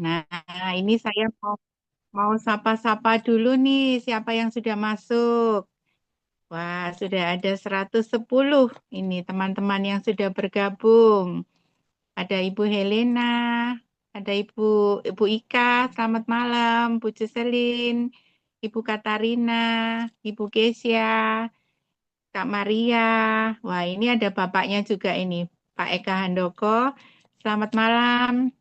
Nah, ini saya mau sapa-sapa dulu nih siapa yang sudah masuk. Wah, sudah ada 110 ini teman-teman yang sudah bergabung. Ada Ibu Helena, ada Ibu Ika, selamat malam, Bu Ceselin, Ibu Katarina, Ibu Kesia, Kak Maria. Wah, ini ada bapaknya juga ini, Pak Eka Handoko. Selamat malam,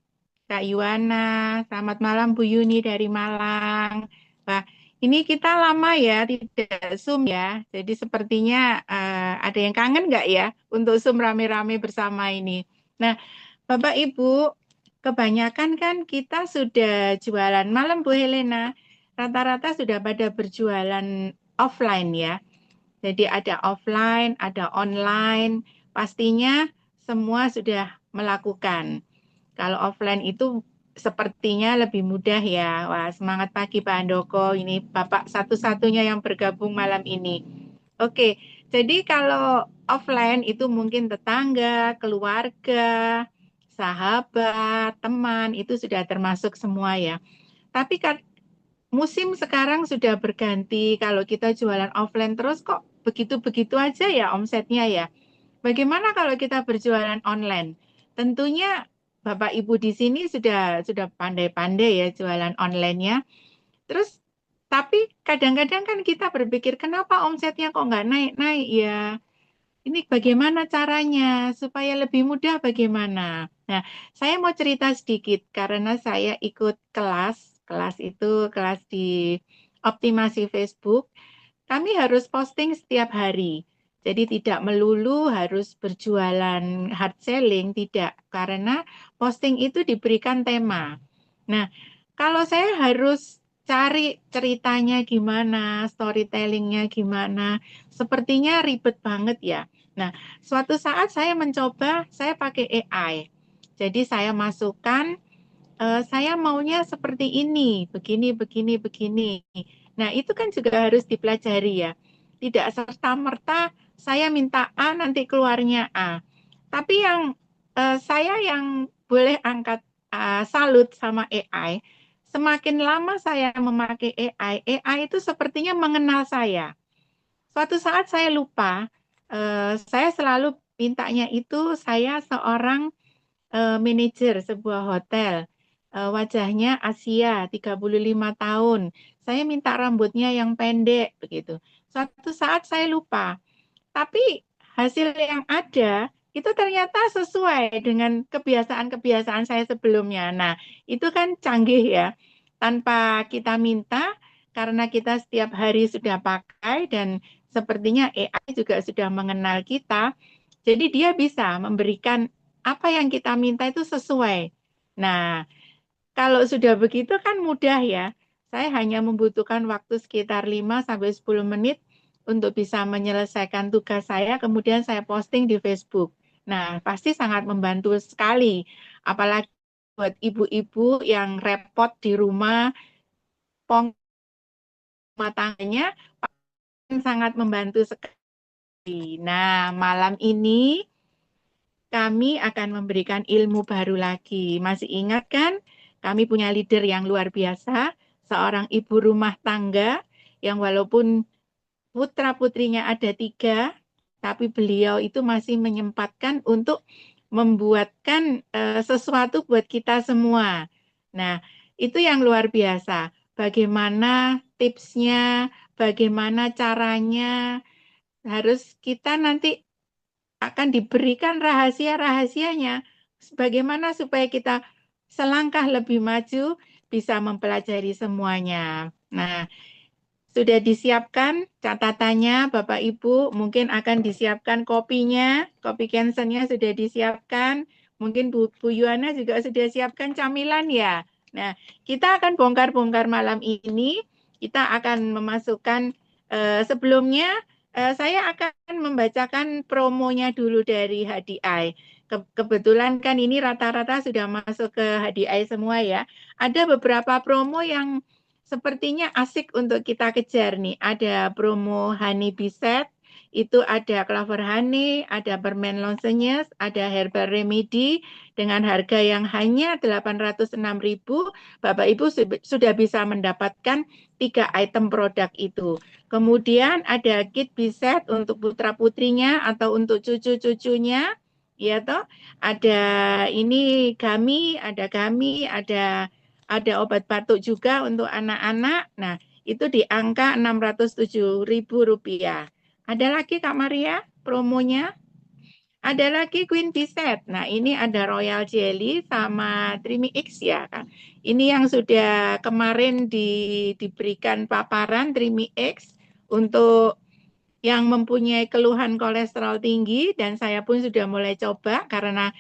Kak Yuwana. Selamat malam, Bu Yuni dari Malang. Wah, ini kita lama ya tidak Zoom ya. Jadi sepertinya ada yang kangen nggak ya untuk Zoom rame-rame bersama ini. Nah, Bapak Ibu, kebanyakan kan kita sudah jualan malam Bu Helena. Rata-rata sudah pada berjualan offline ya. Jadi ada offline, ada online. Pastinya semua sudah melakukan. Kalau offline itu sepertinya lebih mudah ya. Wah, semangat pagi Pak Handoko. Ini Bapak satu-satunya yang bergabung malam ini. Oke, jadi kalau offline itu mungkin tetangga, keluarga, sahabat, teman, itu sudah termasuk semua ya. Tapi kan musim sekarang sudah berganti. Kalau kita jualan offline terus kok begitu-begitu aja ya omsetnya ya. Bagaimana kalau kita berjualan online? Tentunya Bapak Ibu di sini sudah pandai-pandai ya jualan online-nya. Terus tapi kadang-kadang kan kita berpikir kenapa omsetnya kok nggak naik-naik ya? Ini bagaimana caranya supaya lebih mudah bagaimana? Nah, saya mau cerita sedikit karena saya ikut kelas itu kelas di optimasi Facebook. Kami harus posting setiap hari. Jadi tidak melulu harus berjualan hard selling, tidak. Karena posting itu diberikan tema. Nah, kalau saya harus cari ceritanya gimana, storytellingnya gimana, sepertinya ribet banget ya. Nah, suatu saat saya mencoba, saya pakai AI. Jadi saya masukkan, saya maunya seperti ini, begini, begini, begini. Nah, itu kan juga harus dipelajari ya. Tidak serta-merta saya minta A, nanti keluarnya A. Tapi saya yang boleh angkat salut sama AI, semakin lama saya memakai AI itu sepertinya mengenal saya. Suatu saat saya lupa, saya selalu mintanya itu saya seorang manajer sebuah hotel. Wajahnya Asia, 35 tahun. Saya minta rambutnya yang pendek begitu. Suatu saat saya lupa, tapi hasil yang ada itu ternyata sesuai dengan kebiasaan-kebiasaan saya sebelumnya. Nah, itu kan canggih ya. Tanpa kita minta, karena kita setiap hari sudah pakai dan sepertinya AI juga sudah mengenal kita, jadi dia bisa memberikan apa yang kita minta itu sesuai. Nah, kalau sudah begitu kan mudah ya. Saya hanya membutuhkan waktu sekitar 5 sampai 10 menit untuk bisa menyelesaikan tugas saya, kemudian saya posting di Facebook. Nah, pasti sangat membantu sekali. Apalagi buat ibu-ibu yang repot di rumah, pong rumah tangganya sangat membantu sekali. Nah, malam ini kami akan memberikan ilmu baru lagi. Masih ingat kan? Kami punya leader yang luar biasa, seorang ibu rumah tangga yang walaupun putra-putrinya ada 3, tapi beliau itu masih menyempatkan untuk membuatkan sesuatu buat kita semua. Nah, itu yang luar biasa. Bagaimana tipsnya, bagaimana caranya, harus kita nanti akan diberikan rahasia-rahasianya. Bagaimana supaya kita selangkah lebih maju bisa mempelajari semuanya. Nah, sudah disiapkan catatannya Bapak Ibu, mungkin akan disiapkan kopinya, kopi Kensennya sudah disiapkan, mungkin Bu Yuana juga sudah siapkan camilan ya. Nah, kita akan bongkar-bongkar malam ini, kita akan memasukkan sebelumnya saya akan membacakan promonya dulu dari HDI. Kebetulan kan ini rata-rata sudah masuk ke HDI semua ya. Ada beberapa promo yang sepertinya asik untuk kita kejar nih. Ada promo Honey Bee Set Itu ada Clover Honey, ada permen Lonsenyes, ada Herbal Remedy dengan harga yang hanya 806.000. Bapak Ibu sudah bisa mendapatkan 3 item produk itu. Kemudian ada kit biset untuk putra-putrinya atau untuk cucu-cucunya. Ya toh, ada ini ada obat batuk juga untuk anak-anak. Nah, itu di angka 607.000 rupiah. Ada lagi Kak Maria promonya? Ada lagi Queen Bee Set. Nah, ini ada Royal Jelly sama Dreamy X ya kan. Ini yang sudah kemarin diberikan paparan Dreamy X untuk yang mempunyai keluhan kolesterol tinggi dan saya pun sudah mulai coba karena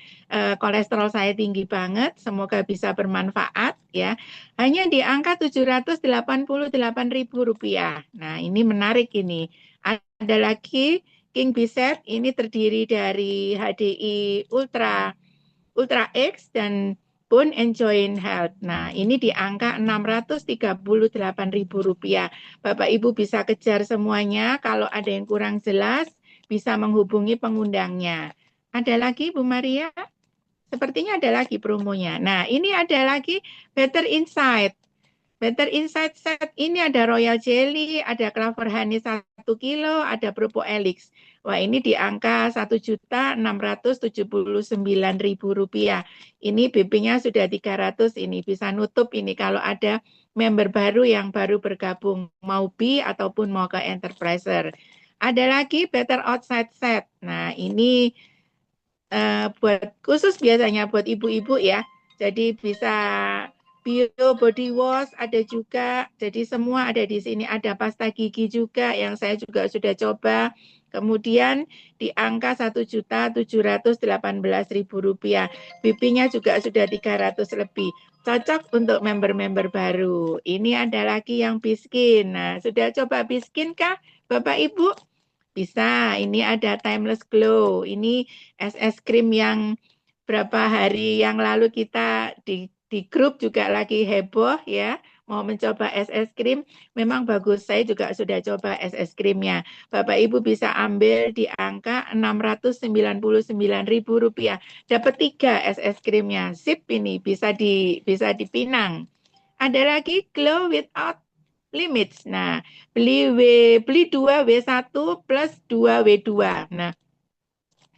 kolesterol saya tinggi banget. Semoga bisa bermanfaat ya. Hanya di angka 788.000 rupiah. Nah, ini menarik ini. Ada lagi King Bisep ini terdiri dari HDI Ultra Ultra X dan Bone and Joint Health. Nah, ini di angka 638.000 rupiah. Bapak Ibu bisa kejar semuanya. Kalau ada yang kurang jelas, bisa menghubungi pengundangnya. Ada lagi Bu Maria? Sepertinya ada lagi promonya. Nah, ini ada lagi Better Insight. Better Insight Set ini ada Royal Jelly, ada Clover Honey 1 kilo, ada Propo Elix. Wah, ini di angka 1.679.000 rupiah. Ini BP-nya sudah 300, ini bisa nutup ini kalau ada member baru yang baru bergabung, mau B ataupun mau ke Enterpriser. Ada lagi Better Outside Set. Nah, ini buat khusus biasanya buat ibu-ibu ya. Jadi bisa bio body wash ada juga. Jadi semua ada di sini. Ada pasta gigi juga yang saya juga sudah coba. Kemudian di angka 1.718.000 rupiah. BP-nya juga sudah 300 lebih. Cocok untuk member-member baru. Ini ada lagi yang Biskin. Nah, sudah coba Biskin kah Bapak Ibu? Bisa, ini ada Timeless Glow. Ini es krim yang berapa hari yang lalu kita di grup juga lagi heboh ya. Mau mencoba es krim, memang bagus. Saya juga sudah coba es krimnya. Bapak Ibu bisa ambil di angka 699.000 rupiah. Dapat 3 es krimnya. Sip ini bisa dipinang. Ada lagi Glow Without Limits. Nah, beli 2 W1 plus 2 W2. Nah,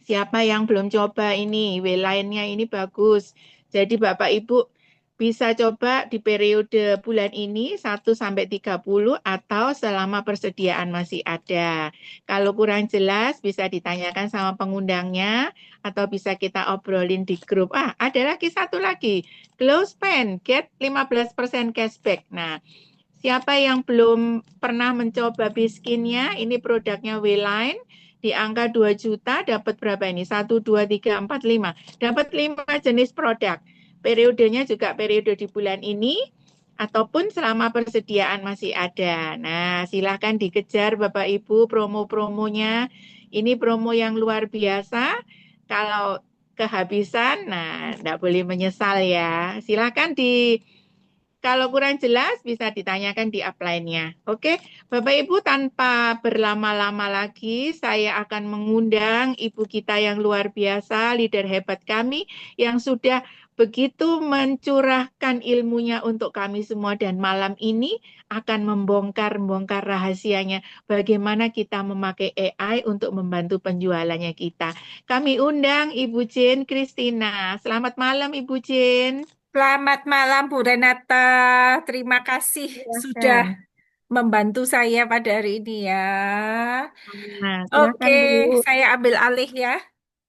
siapa yang belum coba ini? W lainnya ini bagus. Jadi Bapak Ibu bisa coba di periode bulan ini 1 sampai 30 atau selama persediaan masih ada. Kalau kurang jelas bisa ditanyakan sama pengundangnya atau bisa kita obrolin di grup. Ada lagi satu lagi. Glow Spend, get 15% cashback. Nah, siapa yang belum pernah mencoba Biskinnya, ini produknya W-Line, di angka 2 juta dapat berapa ini? 1, 2, 3, 4, 5. Dapat 5 jenis produk. Periodenya juga periode di bulan ini, ataupun selama persediaan masih ada. Nah, silahkan dikejar Bapak Ibu promo-promonya. Ini promo yang luar biasa. Kalau kehabisan, nah, tidak boleh menyesal ya. Silahkan kalau kurang jelas bisa ditanyakan di upline-nya. Oke, Bapak Ibu tanpa berlama-lama lagi saya akan mengundang Ibu kita yang luar biasa, leader hebat kami yang sudah begitu mencurahkan ilmunya untuk kami semua dan malam ini akan membongkar rahasianya bagaimana kita memakai AI untuk membantu penjualannya kita. Kami undang Ibu Jane Christina. Selamat malam Ibu Jane. Selamat malam Bu Renata. Terima kasih sudah Silahkan. membantu saya pada hari ini ya. Nah, Oke, silakan Bu. saya ambil alih ya.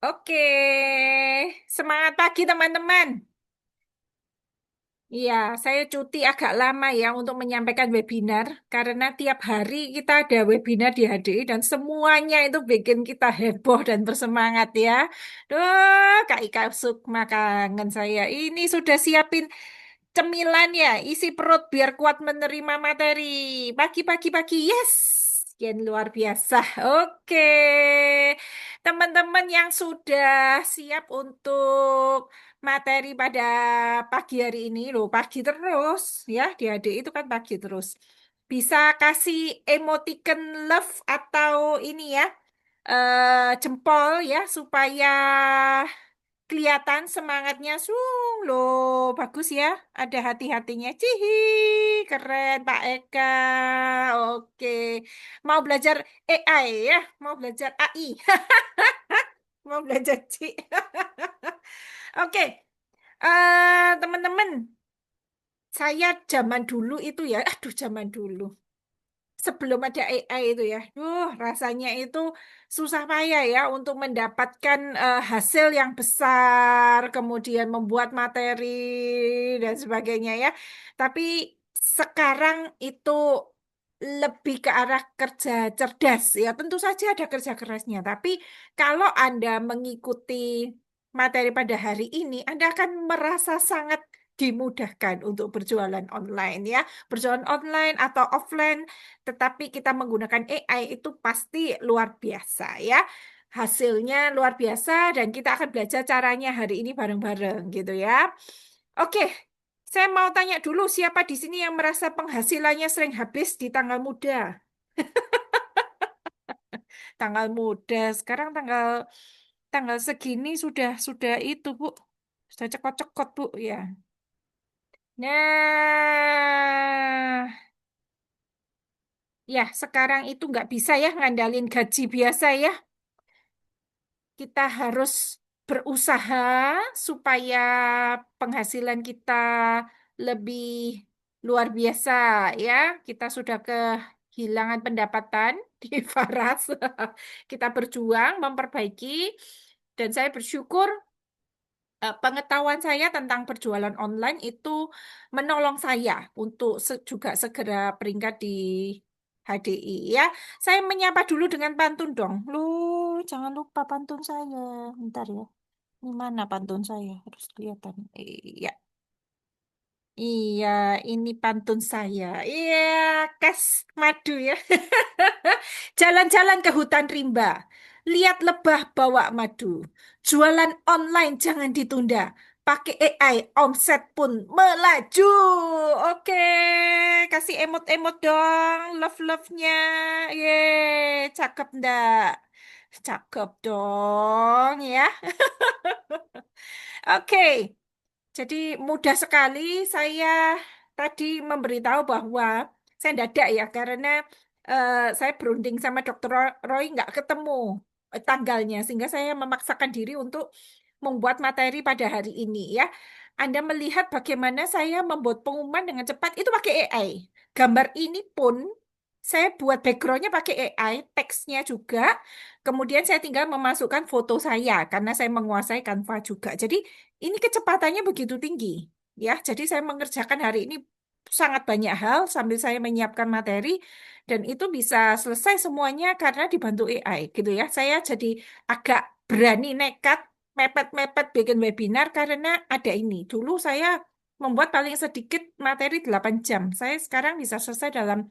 Oke, semangat pagi teman-teman. Iya, saya cuti agak lama ya untuk menyampaikan webinar karena tiap hari kita ada webinar di HDI dan semuanya itu bikin kita heboh dan bersemangat ya. Duh, Kak Ika Sukma kangen saya. Ini sudah siapin cemilan ya, isi perut biar kuat menerima materi. Pagi-pagi-pagi, yes! Sekian luar biasa. Oke, teman-teman yang sudah siap untuk materi pada pagi hari ini, loh, pagi terus ya, di adik itu kan pagi terus. Bisa kasih emoticon love atau ini ya, jempol ya supaya kelihatan semangatnya loh bagus ya ada hati-hatinya cihi keren Pak Eka oke mau belajar AI ya mau belajar AI mau belajar C oke teman-teman saya zaman dulu itu ya aduh zaman dulu sebelum ada AI itu ya, rasanya itu susah payah ya untuk mendapatkan hasil yang besar, kemudian membuat materi dan sebagainya ya. Tapi sekarang itu lebih ke arah kerja cerdas ya. Tentu saja ada kerja kerasnya, tapi kalau Anda mengikuti materi pada hari ini, Anda akan merasa sangat dimudahkan untuk berjualan online ya. Berjualan online atau offline tetapi kita menggunakan AI itu pasti luar biasa ya. Hasilnya luar biasa dan kita akan belajar caranya hari ini bareng-bareng gitu ya. Oke, saya mau tanya dulu siapa di sini yang merasa penghasilannya sering habis di tanggal muda? Tanggal muda, sekarang tanggal tanggal segini sudah itu, Bu. Sudah cekot-cekot, Bu, ya. Nah, ya sekarang itu nggak bisa ya ngandalin gaji biasa ya. Kita harus berusaha supaya penghasilan kita lebih luar biasa ya. Kita sudah kehilangan pendapatan di Faras. Kita berjuang memperbaiki dan saya bersyukur pengetahuan saya tentang berjualan online itu menolong saya untuk juga segera peringkat di HDI ya. Saya menyapa dulu dengan pantun dong. Lu jangan lupa pantun saya. Bentar ya. Ini mana pantun saya? Harus kelihatan. Iya. Iya, ini pantun saya. Iya, kas madu ya. Jalan-jalan ke hutan rimba. Lihat lebah bawa madu. Jualan online jangan ditunda. Pakai AI, omset pun melaju. Oke, kasih emot-emot dong. Love-love-nya. Yeay, cakep ndak? Cakep dong ya. Oke. Jadi mudah sekali saya tadi memberitahu bahwa saya dadak ya karena saya berunding sama Dokter Roy nggak ketemu tanggalnya sehingga saya memaksakan diri untuk membuat materi pada hari ini ya. Anda melihat bagaimana saya membuat pengumuman dengan cepat itu pakai AI. Gambar ini pun saya buat backgroundnya pakai AI, teksnya juga. Kemudian saya tinggal memasukkan foto saya karena saya menguasai Canva juga. Jadi ini kecepatannya begitu tinggi, ya. Jadi saya mengerjakan hari ini sangat banyak hal sambil saya menyiapkan materi dan itu bisa selesai semuanya karena dibantu AI, gitu ya. Saya jadi agak berani nekat mepet-mepet bikin webinar karena ada ini. Dulu saya membuat paling sedikit materi 8 jam. Saya sekarang bisa selesai dalam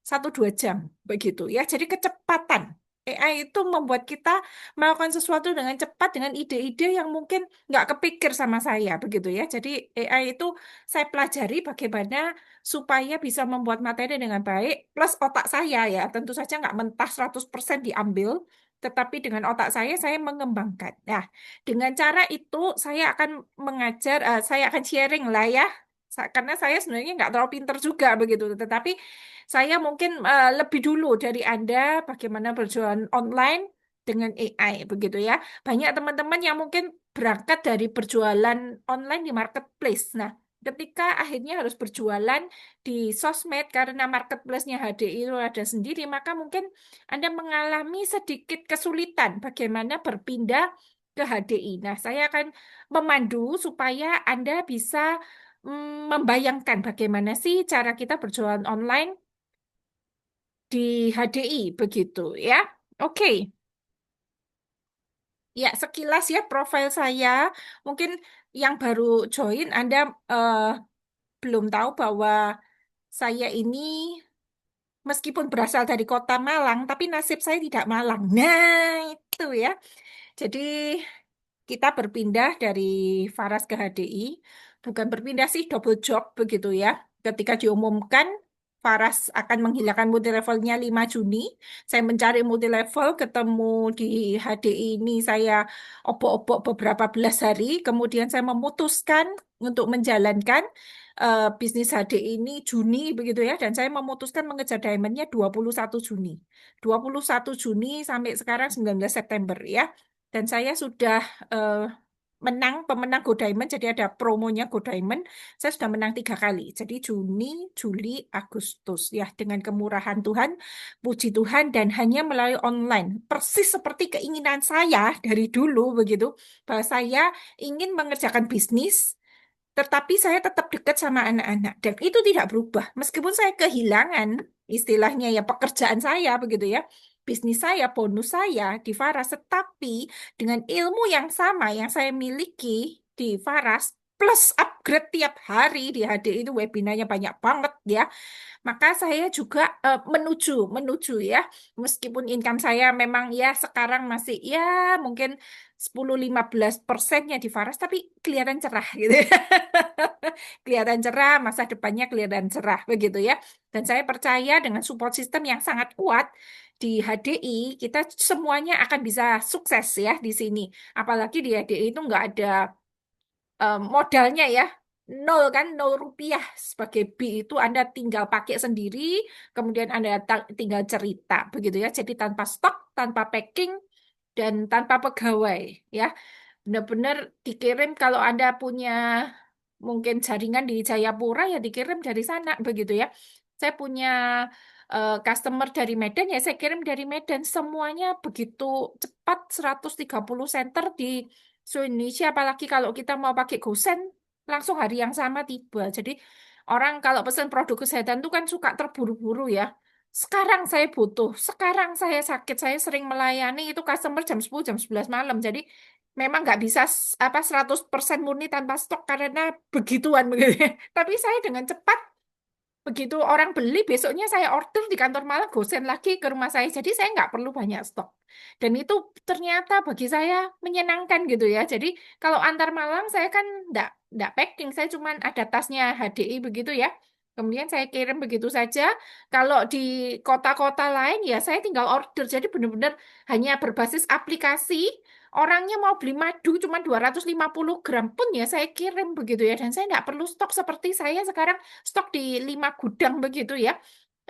1-2 jam begitu ya. Jadi kecepatan AI itu membuat kita melakukan sesuatu dengan cepat dengan ide-ide yang mungkin nggak kepikir sama saya begitu ya. Jadi AI itu saya pelajari bagaimana supaya bisa membuat materi dengan baik plus otak saya ya. Tentu saja nggak mentah 100% diambil. Tetapi dengan otak saya mengembangkan. Nah, dengan cara itu saya akan mengajar, saya akan sharing lah ya. Karena saya sebenarnya nggak terlalu pinter juga begitu. Tetapi saya mungkin lebih dulu dari Anda bagaimana berjualan online dengan AI begitu ya. Banyak teman-teman yang mungkin berangkat dari berjualan online di marketplace. Nah, ketika akhirnya harus berjualan di sosmed karena marketplace-nya HDI itu ada sendiri, maka mungkin Anda mengalami sedikit kesulitan bagaimana berpindah ke HDI. Nah, saya akan memandu supaya Anda bisa membayangkan bagaimana sih cara kita berjualan online di HDI begitu ya. Oke, ya sekilas ya profil saya. Mungkin yang baru join Anda eh, belum tahu bahwa saya ini meskipun berasal dari kota Malang, tapi nasib saya tidak Malang. Nah, itu ya. Jadi kita berpindah dari Faras ke HDI, bukan berpindah sih double job begitu ya. Ketika diumumkan Faras akan menghilangkan multi levelnya 5 Juni. Saya mencari multi level, ketemu di HDI ini, saya obok-obok beberapa belas hari. Kemudian saya memutuskan untuk menjalankan bisnis HDI ini Juni begitu ya. Dan saya memutuskan mengejar diamondnya 21 Juni. 21 Juni sampai sekarang 19 September ya. Dan saya sudah eh, pemenang Go Diamond, jadi ada promonya Go Diamond. Saya sudah menang 3 kali. Jadi Juni, Juli, Agustus ya, dengan kemurahan Tuhan, puji Tuhan, dan hanya melalui online. Persis seperti keinginan saya dari dulu begitu, bahwa saya ingin mengerjakan bisnis, tetapi saya tetap dekat sama anak-anak dan itu tidak berubah. Meskipun saya kehilangan istilahnya ya pekerjaan saya begitu ya. Bisnis saya, bonus saya di Faras, tetapi dengan ilmu yang sama yang saya miliki di Faras plus upgrade tiap hari di HD itu webinarnya banyak banget ya. Maka saya juga menuju menuju ya. Meskipun income saya memang ya sekarang masih ya mungkin 10-15%-nya di Faras tapi kelihatan cerah gitu ya. Kelihatan cerah, masa depannya kelihatan cerah begitu ya. Dan saya percaya dengan support system yang sangat kuat di HDI, kita semuanya akan bisa sukses ya di sini. Apalagi di HDI itu nggak ada modalnya ya. Nol kan, 0 rupiah sebagai B itu Anda tinggal pakai sendiri, kemudian Anda tinggal cerita begitu ya. Jadi tanpa stok, tanpa packing, dan tanpa pegawai ya. Benar-benar dikirim kalau Anda punya mungkin jaringan di Jayapura ya dikirim dari sana begitu ya. Saya punya customer dari Medan ya saya kirim dari Medan semuanya begitu cepat 130 center di seluruh Indonesia apalagi kalau kita mau pakai GoSend langsung hari yang sama tiba. Jadi orang kalau pesan produk kesehatan itu kan suka terburu-buru ya. Sekarang saya butuh, sekarang saya sakit, saya sering melayani itu customer jam 10 jam 11 malam. Jadi memang nggak bisa apa 100% murni tanpa stok karena begituan begitu ya. Tapi saya dengan cepat begitu orang beli besoknya saya order di kantor malah gosen lagi ke rumah saya. Jadi saya nggak perlu banyak stok. Dan itu ternyata bagi saya menyenangkan gitu ya. Jadi kalau antar Malang saya kan nggak packing, saya cuman ada tasnya HDI begitu ya. Kemudian saya kirim begitu saja. Kalau di kota-kota lain ya saya tinggal order. Jadi benar-benar hanya berbasis aplikasi. Orangnya mau beli madu cuma 250 gram pun ya saya kirim begitu ya. Dan saya nggak perlu stok seperti saya sekarang stok di 5 gudang begitu ya.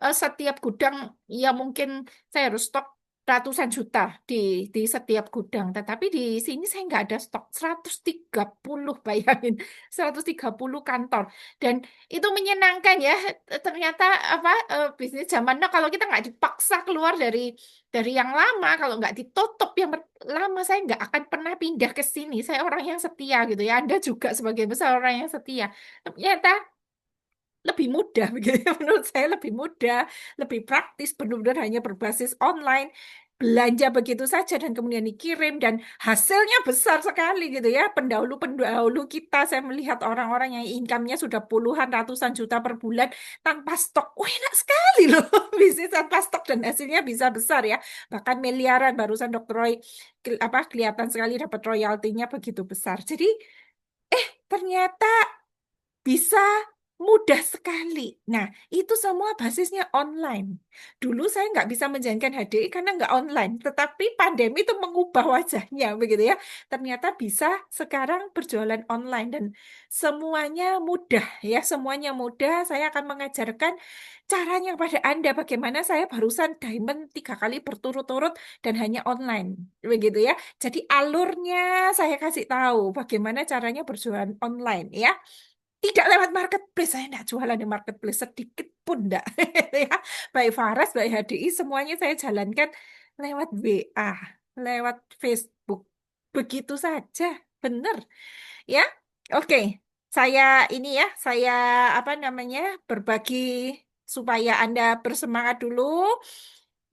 Setiap gudang ya mungkin saya harus stok ratusan juta di setiap gudang. Tetapi di sini saya nggak ada stok 130 bayangin 130 kantor. Dan itu menyenangkan ya. Ternyata apa bisnis zaman now kalau kita nggak dipaksa keluar dari yang lama, kalau nggak ditutup yang lama, saya nggak akan pernah pindah ke sini. Saya orang yang setia gitu ya. Anda juga sebagai besar orang yang setia. Ternyata lebih mudah begitu ya. Menurut saya lebih mudah, lebih praktis, benar-benar hanya berbasis online. Belanja begitu saja dan kemudian dikirim dan hasilnya besar sekali gitu ya. Pendahulu-pendahulu kita saya melihat orang-orang yang income-nya sudah puluhan ratusan juta per bulan tanpa stok. Wah, enak sekali loh bisnis tanpa stok dan hasilnya bisa besar ya. Bahkan miliaran barusan Dr. Roy apa kelihatan sekali dapat royaltinya begitu besar. Jadi ternyata bisa mudah sekali. Nah, itu semua basisnya online. Dulu saya nggak bisa menjalankan HDI karena nggak online. Tetapi pandemi itu mengubah wajahnya, begitu ya. Ternyata bisa sekarang berjualan online dan semuanya mudah ya. Semuanya mudah. Saya akan mengajarkan caranya pada Anda. Bagaimana saya barusan diamond 3 kali berturut-turut dan hanya online, begitu ya. Jadi alurnya saya kasih tahu bagaimana caranya berjualan online ya. Tidak lewat marketplace, saya tidak jualan di marketplace sedikit pun enggak. Ya, baik Faras, baik HDI, semuanya saya jalankan lewat WA, lewat Facebook. Begitu saja, benar. Ya, oke. Saya ini ya, saya apa namanya berbagi supaya Anda bersemangat dulu.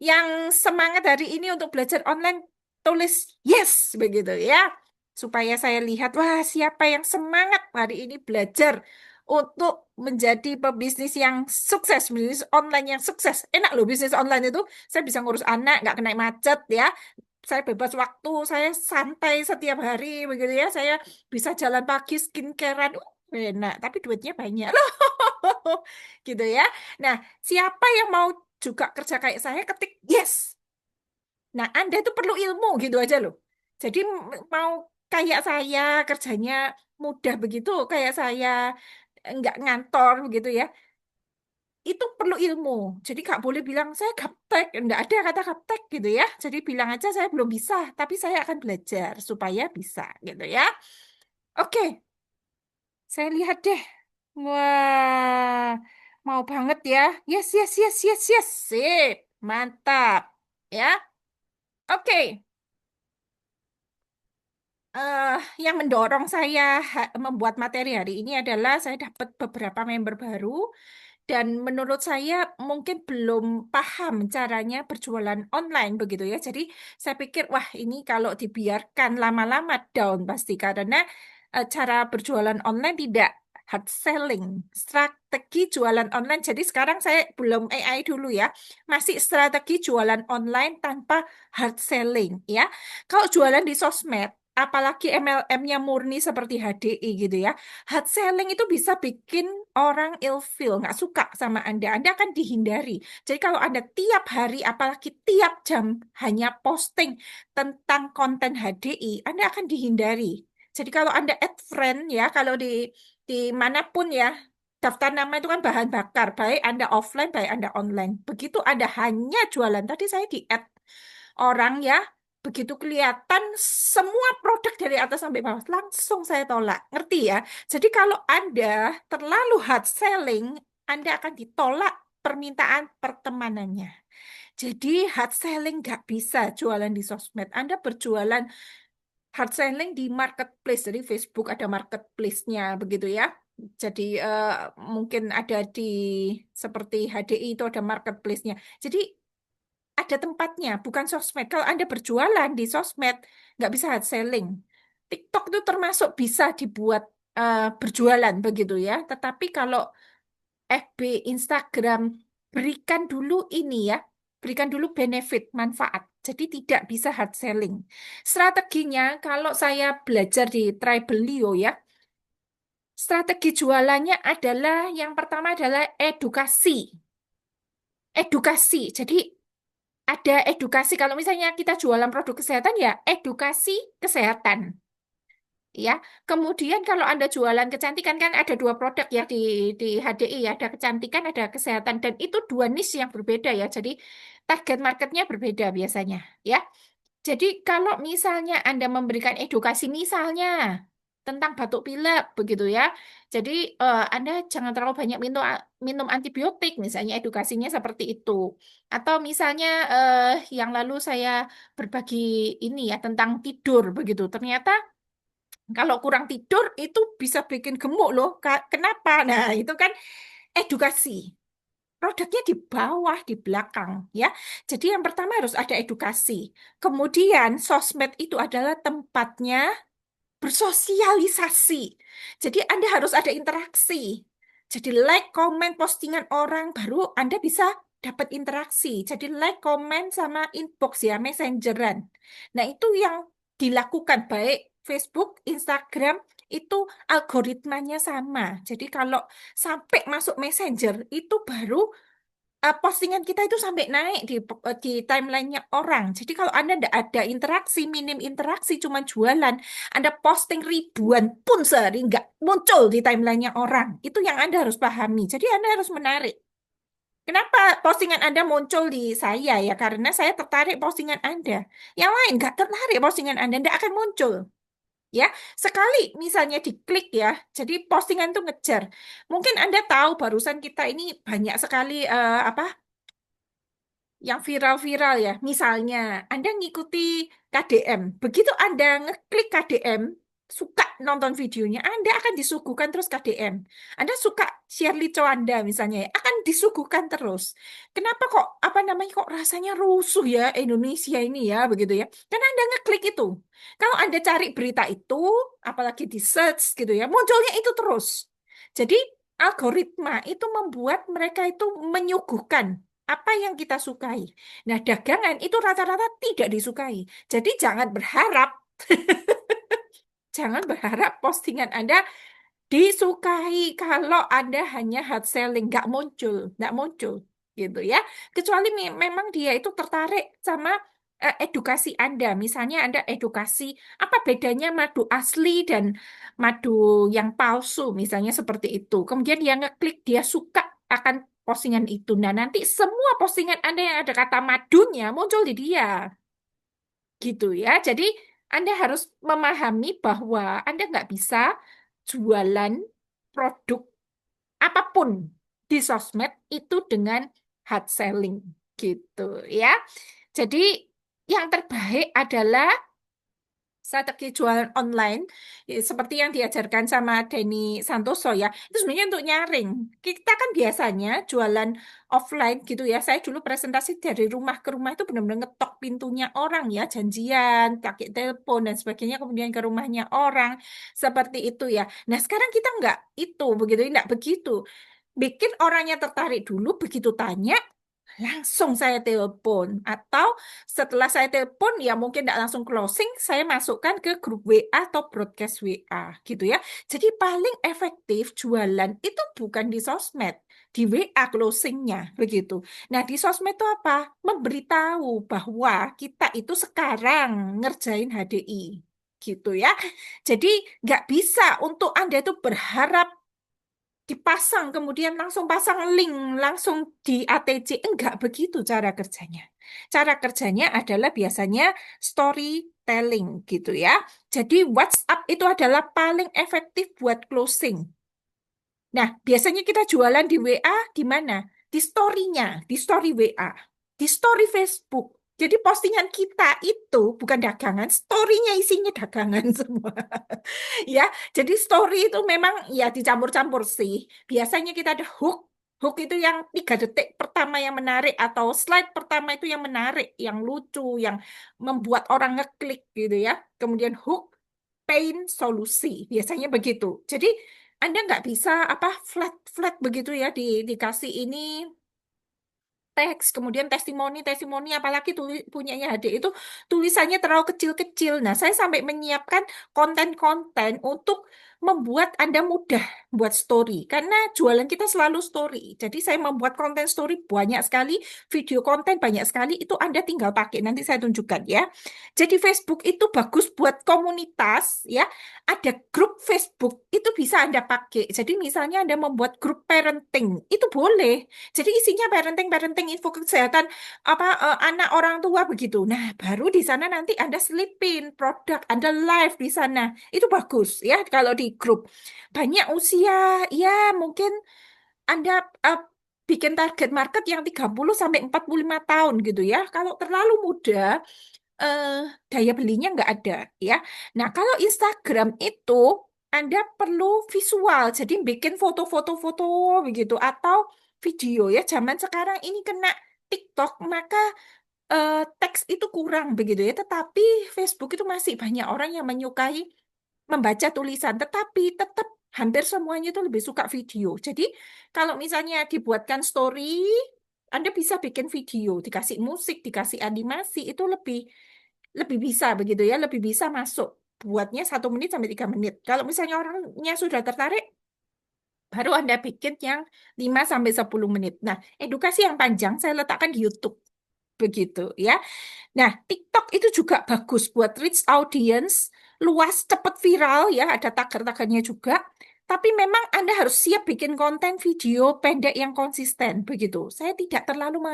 Yang semangat hari ini untuk belajar online, tulis yes, begitu ya supaya saya lihat, wah siapa yang semangat hari ini belajar untuk menjadi pebisnis yang sukses, bisnis online yang sukses. Enak loh bisnis online itu, saya bisa ngurus anak, nggak kena macet ya. Saya bebas waktu, saya santai setiap hari, begitu ya. Saya bisa jalan pagi, skincarean, enak. Tapi duitnya banyak loh. Gitu ya. Nah, siapa yang mau juga kerja kayak saya, ketik yes. Nah, Anda itu perlu ilmu gitu aja loh. Jadi mau kayak saya kerjanya mudah begitu, kayak saya nggak ngantor begitu ya, itu perlu ilmu. Jadi nggak boleh bilang saya gaptek, nggak ada kata gaptek gitu ya. Jadi bilang aja saya belum bisa, tapi saya akan belajar supaya bisa gitu ya. Oke, saya lihat deh. Wah, mau banget ya. Yes, yes, yes, yes, yes. Sip, mantap. Ya, oke. eh yang mendorong saya membuat materi hari ini adalah saya dapat beberapa member baru dan menurut saya mungkin belum paham caranya berjualan online begitu ya. Jadi saya pikir wah ini kalau dibiarkan lama-lama down pasti karena cara berjualan online tidak hard selling, strategi jualan online. Jadi sekarang saya belum AI dulu ya, masih strategi jualan online tanpa hard selling ya. Kalau jualan di sosmed, apalagi MLM-nya murni seperti HDI gitu ya, hard selling itu bisa bikin orang ilfeel, nggak suka sama Anda. Anda akan dihindari. Jadi kalau Anda tiap hari, apalagi tiap jam hanya posting tentang konten HDI, Anda akan dihindari. Jadi kalau Anda add friend ya, kalau di manapun ya, daftar nama itu kan bahan bakar, baik Anda offline, baik Anda online. Begitu Anda hanya jualan, tadi saya di add orang ya, begitu kelihatan semua produk dari atas sampai bawah, langsung saya tolak. Ngerti ya? Jadi kalau Anda terlalu hard selling, Anda akan ditolak permintaan pertemanannya. Jadi hard selling nggak bisa jualan di sosmed. Anda berjualan hard selling di marketplace. Jadi Facebook ada marketplace-nya begitu ya. Jadi mungkin ada di seperti HDI itu ada marketplace-nya. Jadi ada tempatnya, bukan sosmed. Kalau Anda berjualan di sosmed, nggak bisa hard selling. TikTok itu termasuk bisa dibuat berjualan begitu ya. Tetapi kalau FB, Instagram, berikan dulu ini ya, berikan dulu benefit, manfaat. Jadi tidak bisa hard selling. Strateginya, kalau saya belajar di Tribelio ya, strategi jualannya adalah yang pertama adalah edukasi. Edukasi. Jadi ada edukasi. Kalau misalnya kita jualan produk kesehatan ya edukasi kesehatan. Ya, kemudian kalau Anda jualan kecantikan kan ada dua produk ya di HDI ya, ada kecantikan, ada kesehatan dan itu dua niche yang berbeda ya. Jadi target marketnya berbeda biasanya ya. Jadi kalau misalnya Anda memberikan edukasi misalnya tentang batuk pilek begitu ya. Jadi Anda jangan terlalu banyak minum minum antibiotik misalnya edukasinya seperti itu. Atau misalnya yang lalu saya berbagi ini ya tentang tidur begitu. Ternyata kalau kurang tidur itu bisa bikin gemuk loh. Kenapa? Nah, itu kan edukasi. Produknya di bawah, di belakang, ya. Jadi yang pertama harus ada edukasi. Kemudian sosmed itu adalah tempatnya bersosialisasi. Jadi Anda harus ada interaksi. Jadi like, komen, postingan orang, baru Anda bisa dapat interaksi. Jadi like, komen, sama inbox ya, messengeran. Nah itu yang dilakukan baik Facebook, Instagram, itu algoritmanya sama. Jadi kalau sampai masuk messenger, itu baru postingan kita itu sampai naik di timelinenya orang. Jadi kalau Anda tidak ada interaksi, minim interaksi, cuma jualan, Anda posting ribuan pun sehari nggak muncul di timelinenya orang. Itu yang Anda harus pahami. Jadi Anda harus menarik. Kenapa postingan Anda muncul di saya ya? Karena saya tertarik postingan Anda. Yang lain nggak tertarik postingan Anda, nggak akan muncul. Ya, sekali misalnya diklik ya, jadi postingan itu ngejar. Mungkin Anda tahu barusan kita ini banyak sekali apa yang viral-viral ya. Misalnya, Anda ngikuti KDM. Begitu Anda ngeklik KDM, suka nonton videonya, Anda akan disuguhkan terus KDM. Anda suka Shirley Coanda misalnya, ya, akan disuguhkan terus. Kenapa kok, apa namanya, kok rasanya rusuh ya Indonesia ini ya, begitu ya. Karena Anda ngeklik itu. Kalau Anda cari berita itu, apalagi di search gitu ya, munculnya itu terus. Jadi, algoritma itu membuat mereka itu menyuguhkan apa yang kita sukai. Nah, dagangan itu rata-rata tidak disukai. Jadi jangan berharap, jangan berharap postingan Anda disukai kalau Anda hanya hard selling, nggak muncul gitu ya. Kecuali memang dia itu tertarik sama edukasi Anda. Misalnya Anda edukasi apa bedanya madu asli dan madu yang palsu, misalnya seperti itu. Kemudian dia ngeklik, dia suka akan postingan itu. Nah, nanti semua postingan Anda yang ada kata madunya muncul di dia. Gitu ya. Jadi Anda harus memahami bahwa Anda nggak bisa jualan produk apapun di sosmed itu dengan hard selling gitu ya. Jadi yang terbaik adalah strategi jualan online seperti yang diajarkan sama Denny Santoso ya, itu sebenarnya untuk nyaring. Kita kan biasanya jualan offline gitu ya. Saya dulu presentasi dari rumah ke rumah itu benar-benar ngetok pintunya orang ya, janjian pakai telepon dan sebagainya, kemudian ke rumahnya orang seperti itu ya. Nah sekarang kita nggak itu begitu, nggak begitu. Bikin orangnya tertarik dulu, begitu tanya langsung saya telepon, atau setelah saya telepon ya mungkin tidak langsung closing, saya masukkan ke grup WA atau broadcast WA gitu ya. Jadi paling efektif jualan itu bukan di sosmed, di WA closingnya begitu. Nah di sosmed itu apa? Memberitahu bahwa kita itu sekarang ngerjain HDI gitu ya. Jadi nggak bisa untuk Anda itu berharap dipasang, kemudian langsung pasang link, langsung di ATC. Enggak begitu cara kerjanya. Cara kerjanya adalah biasanya storytelling gitu ya. Jadi WhatsApp itu adalah paling efektif buat closing. Nah, biasanya kita jualan di WA di mana? Di story-nya, di story WA, di story Facebook. Jadi postingan kita itu bukan dagangan, story-nya isinya dagangan semua. Ya, jadi story itu memang ya dicampur-campur sih. Biasanya kita ada hook. Hook itu yang 3 detik pertama yang menarik, atau slide pertama itu yang menarik, yang lucu, yang membuat orang ngeklik gitu ya. Kemudian hook, pain, solusi. Biasanya begitu. Jadi Anda nggak bisa apa flat begitu ya, dikasih ini teks, kemudian testimoni, apalagi punyanya HD itu tulisannya terlalu kecil-kecil. Nah, saya sampai menyiapkan konten-konten untuk membuat Anda mudah buat story. Karena jualan kita selalu story. Jadi saya membuat konten story banyak sekali, video konten banyak sekali, itu Anda tinggal pakai. Nanti saya tunjukkan ya. Jadi Facebook itu bagus buat komunitas ya. Ada grup Facebook, itu bisa Anda pakai. Jadi misalnya Anda membuat grup parenting, itu boleh. Jadi isinya parenting, info kesehatan apa anak orang tua begitu. Nah, baru di sana nanti Anda selipin produk, Anda live di sana. Itu bagus ya kalau di grup. Banyak usia, ya mungkin Anda eh, bikin target market yang 30 sampai 45 tahun gitu ya. Kalau terlalu muda, eh, daya belinya nggak ada ya. Nah, kalau Instagram itu Anda perlu visual, jadi bikin foto-foto begitu atau video ya. Zaman sekarang ini kena TikTok, maka teks itu kurang begitu ya. Tetapi Facebook itu masih banyak orang yang menyukai membaca tulisan, tetapi tetap hampir semuanya itu lebih suka video. Jadi kalau misalnya dibuatkan story, Anda bisa bikin video, dikasih musik, dikasih animasi, itu lebih lebih bisa begitu ya, lebih bisa masuk. Buatnya 1 menit sampai 3 menit. Kalau misalnya orangnya sudah tertarik, baru Anda bikin yang 5 sampai 10 menit. Nah, edukasi yang panjang saya letakkan di YouTube begitu ya. Nah, TikTok itu juga bagus buat reach audience, luas, cepat viral ya, ada tagar-tagarnya juga. Tapi memang Anda harus siap bikin konten video pendek yang konsisten begitu. Saya tidak terlalu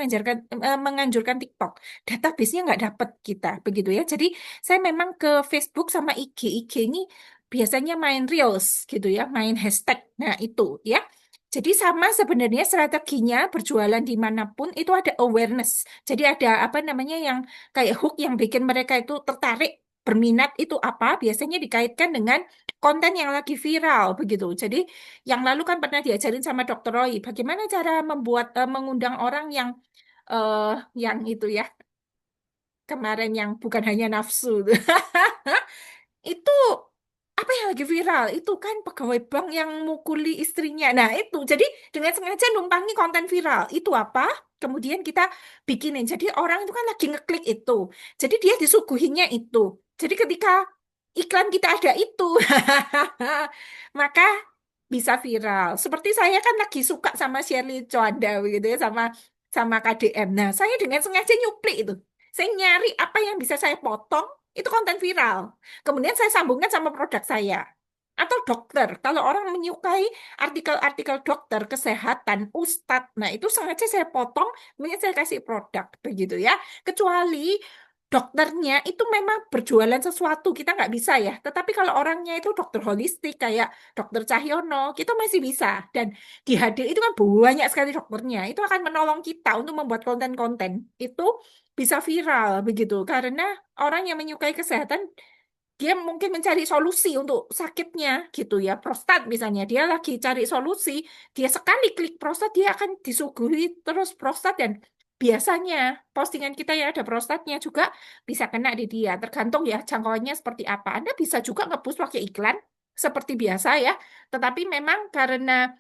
menganjurkan TikTok. Database-nya nggak dapat kita begitu ya. Jadi saya memang ke Facebook sama IG. IG ini biasanya main Reels gitu ya, main hashtag. Nah, itu ya. Jadi sama sebenarnya strateginya berjualan dimanapun itu ada awareness. Jadi ada apa namanya yang kayak hook yang bikin mereka itu tertarik, berminat itu apa? Biasanya dikaitkan dengan konten yang lagi viral begitu. Jadi yang lalu kan pernah diajarin sama Dr. Roy, bagaimana cara membuat mengundang orang eh yang itu ya, kemarin yang bukan hanya nafsu. Itu apa yang lagi viral itu kan pegawai bank yang mukuli istrinya. Nah, itu jadi dengan sengaja numpangi konten viral. Itu apa? Kemudian kita bikinin. Jadi orang itu kan lagi ngeklik itu. Jadi dia disuguhinnya itu. Jadi ketika iklan kita ada itu, maka bisa viral. Seperti saya kan lagi suka sama Shirley Conda gitu ya, sama sama KDM. Nah, saya dengan sengaja nyuplik itu. Saya nyari apa yang bisa saya potong, itu konten viral. Kemudian saya sambungkan sama produk saya. Atau dokter. Kalau orang menyukai artikel-artikel dokter, kesehatan, ustadz, nah itu sengaja saya potong, kemudian saya kasih produk, begitu ya. Kecuali dokternya itu memang berjualan sesuatu, kita nggak bisa ya. Tetapi kalau orangnya itu dokter holistik, kayak Dokter Cahyono, kita masih bisa. Dan di HDI itu kan banyak sekali dokternya. Itu akan menolong kita untuk membuat konten-konten. Itu bisa viral begitu. Karena orang yang menyukai kesehatan, dia mungkin mencari solusi untuk sakitnya gitu ya. Prostat misalnya, dia lagi cari solusi. Dia sekali klik prostat, dia akan disuguhi terus prostat. Dan biasanya postingan kita yang ada prostatnya juga bisa kena di dia. Tergantung ya jangkauannya seperti apa. Anda bisa juga nge-push pakai iklan seperti biasa ya. Tetapi memang karena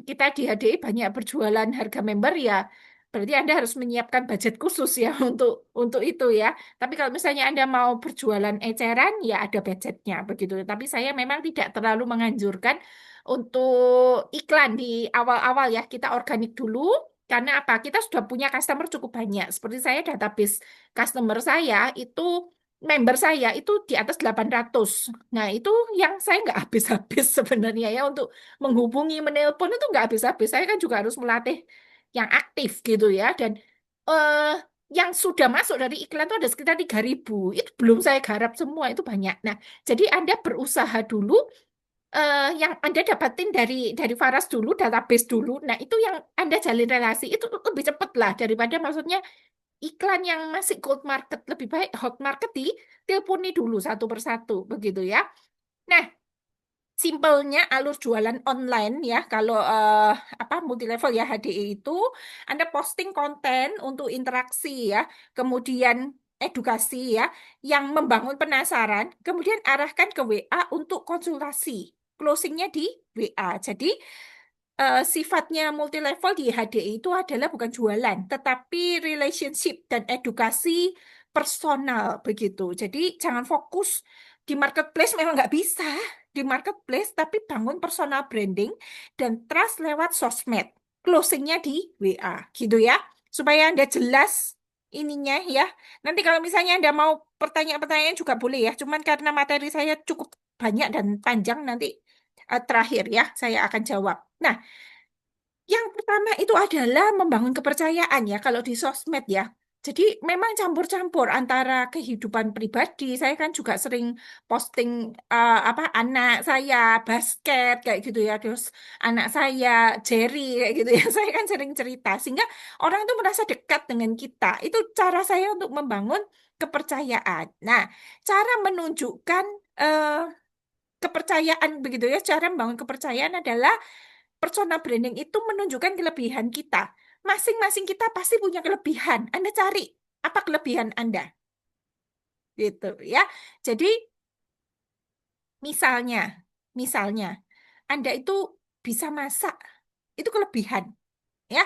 kita di HDI banyak berjualan harga member ya, berarti Anda harus menyiapkan budget khusus ya untuk itu ya. Tapi kalau misalnya Anda mau berjualan eceran, ya ada budgetnya begitu. Tapi saya memang tidak terlalu menganjurkan untuk iklan di awal-awal ya. Kita organik dulu. Karena apa? Kita sudah punya customer cukup banyak. Seperti saya, database customer saya itu, member saya itu di atas 800. Nah, itu yang saya nggak habis-habis sebenarnya ya untuk menghubungi, menelpon itu nggak habis-habis. Saya kan juga harus melatih yang aktif gitu ya. Dan eh, yang sudah masuk dari iklan itu ada sekitar 3.000. Itu belum saya garap semua, itu banyak. Nah, jadi Anda berusaha dulu, yang Anda dapatin dari Faras dulu, database dulu. Nah, itu yang Anda jalin relasi, itu lebih cepat lah daripada maksudnya iklan yang masih cold market. Lebih baik hot market di teleponi dulu satu persatu, begitu ya. Nah, simpelnya alur jualan online ya, kalau apa multi level ya HDI itu, Anda posting konten untuk interaksi ya, kemudian edukasi ya, yang membangun penasaran, kemudian arahkan ke WA untuk konsultasi. Closingnya di WA. Jadi sifatnya multi level di HDI itu adalah bukan jualan, tetapi relationship dan edukasi personal begitu. Jadi jangan fokus di marketplace, memang nggak bisa di marketplace, tapi bangun personal branding dan trust lewat sosmed. Closingnya di WA, gitu ya. Supaya Anda jelas ininya ya. Nanti kalau misalnya Anda mau pertanyaan-pertanyaan juga boleh ya. Cuman karena materi saya cukup banyak dan panjang, nanti terakhir ya saya akan jawab. Nah, yang pertama itu adalah membangun kepercayaan ya kalau di sosmed ya. Jadi memang campur-campur antara kehidupan pribadi. Saya kan juga sering posting apa anak saya basket kayak gitu ya. Terus anak saya Jerry kayak gitu ya. Saya kan sering cerita sehingga orang itu merasa dekat dengan kita. Itu cara saya untuk membangun kepercayaan. Nah, cara menunjukkan eh, kepercayaan begitu ya. Cara membangun kepercayaan adalah personal branding itu menunjukkan kelebihan kita. Masing-masing kita pasti punya kelebihan. Anda cari apa kelebihan Anda, gitu ya. Jadi misalnya, misalnya Anda itu bisa masak, itu kelebihan, ya.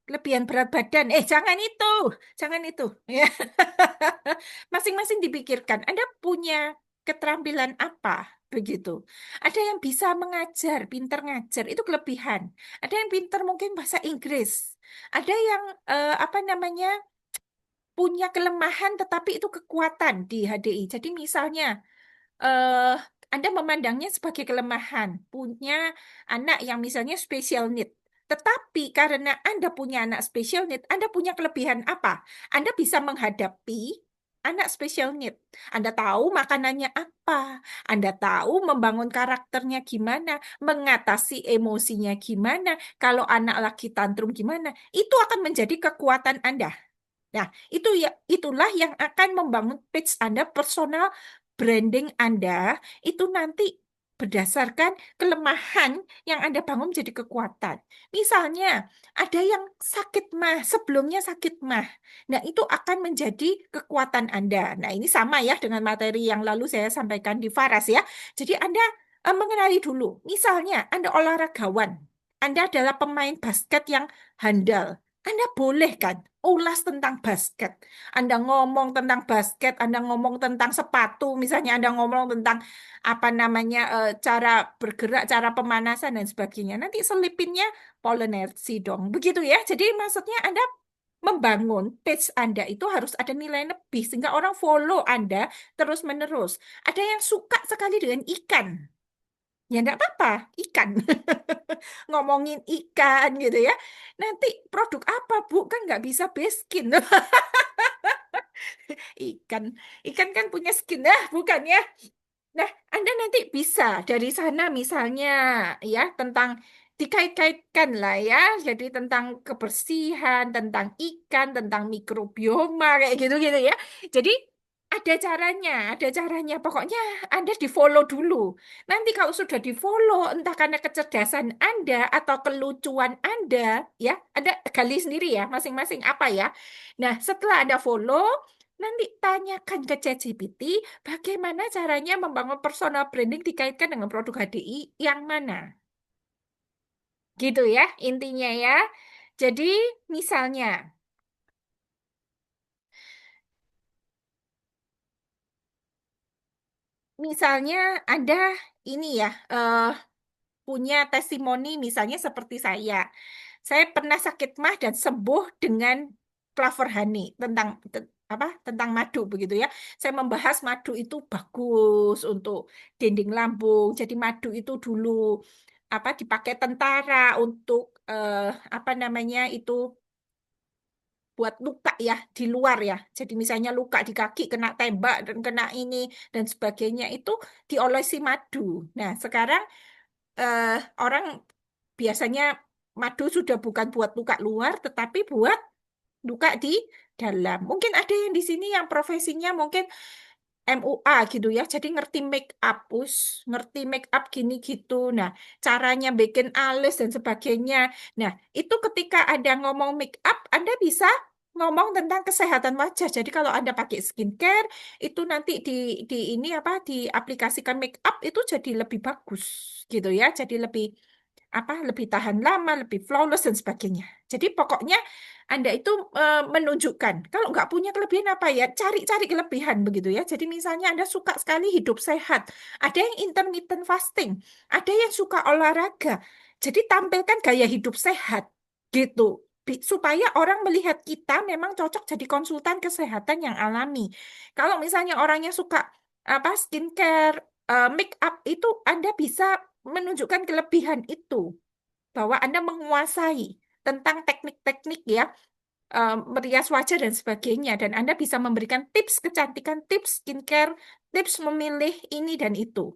Kelebihan berat badan. Jangan itu, jangan itu. Ya. Masing-masing dipikirkan. Anda punya keterampilan apa? Begitu. Ada yang bisa mengajar, pinter ngajar, itu kelebihan. Ada yang pinter mungkin bahasa Inggris. Ada yang apa namanya punya kelemahan, tetapi itu kekuatan di HDI. Jadi misalnya eh, Anda memandangnya sebagai kelemahan, punya anak yang misalnya special need. Tetapi karena Anda punya anak special need, Anda punya kelebihan apa? Anda bisa menghadapi anak special need. Anda tahu makanannya apa, Anda tahu membangun karakternya gimana, mengatasi emosinya gimana, kalau anak lagi tantrum gimana, itu akan menjadi kekuatan Anda. Nah, itu ya, itulah yang akan membangun page Anda, personal branding Anda, itu nanti berdasarkan kelemahan yang Anda bangun menjadi kekuatan. Misalnya, ada yang sakit mah, sebelumnya sakit mah. Nah, itu akan menjadi kekuatan Anda. Nah, ini sama ya dengan materi yang lalu saya sampaikan di Faras ya. Jadi Anda mengenali dulu. Misalnya, Anda olahragawan. Anda adalah pemain basket yang handal. Anda boleh kan ulas tentang basket. Anda ngomong tentang basket, Anda ngomong tentang sepatu, misalnya Anda ngomong tentang apa namanya cara bergerak, cara pemanasan dan sebagainya. Nanti selipinnya polinergi dong. Begitu ya. Jadi maksudnya Anda membangun page Anda itu harus ada nilai lebih sehingga orang follow Anda terus-menerus. Ada yang suka sekali dengan ikan. Ya enggak apa-apa, ikan. Ngomongin ikan gitu ya. Nanti produk apa, Bu? Kan nggak bisa baskin. Ikan. Ikan kan punya skin. Bukan ya? Nah, Anda nanti bisa dari sana misalnya ya tentang dikait-kaitkan lah ya. Jadi tentang kebersihan, tentang ikan, tentang mikrobioma kayak gitu-gitu ya. Jadi ada caranya. Pokoknya Anda di-follow dulu. Nanti kalau sudah di-follow, entah karena kecerdasan Anda atau kelucuan Anda, ya, Anda gali sendiri ya, masing-masing apa ya. Nah, setelah Anda follow, nanti tanyakan ke ChatGPT bagaimana caranya membangun personal branding dikaitkan dengan produk HDI yang mana. Gitu ya, intinya ya. Jadi, misalnya, misalnya ada ini ya, punya testimoni misalnya seperti saya. Saya pernah sakit mah dan sembuh dengan clover honey apa tentang madu begitu ya. Saya membahas madu itu bagus untuk dinding lambung. Jadi madu itu dulu apa dipakai tentara untuk apa namanya itu buat luka ya di luar ya. Jadi misalnya luka di kaki kena tembak dan kena ini dan sebagainya itu diolesi madu. Nah, sekarang eh, orang biasanya madu sudah bukan buat luka luar, tetapi buat luka di dalam. Mungkin ada yang di sini yang profesinya mungkin MUA gitu ya, jadi ngerti make up, ngerti make up gini gitu. Nah, caranya bikin alis dan sebagainya. Nah, itu ketika ada ngomong make up, Anda bisa ngomong tentang kesehatan wajah. Jadi kalau Anda pakai skincare, itu nanti di ini apa diaplikasikan make up itu jadi lebih bagus gitu ya. Jadi lebih apa lebih tahan lama, lebih flawless dan sebagainya. Jadi pokoknya Anda itu menunjukkan kalau nggak punya kelebihan apa ya cari-cari kelebihan begitu ya. Jadi misalnya Anda suka sekali hidup sehat, ada yang intermittent fasting, ada yang suka olahraga. Jadi tampilkan gaya hidup sehat gitu. Supaya orang melihat kita memang cocok jadi konsultan kesehatan yang alami. Kalau misalnya orangnya suka apa skincare, make up itu Anda bisa menunjukkan kelebihan itu bahwa Anda menguasai tentang teknik-teknik ya merias wajah dan sebagainya dan Anda bisa memberikan tips kecantikan, tips skincare, tips memilih ini dan itu.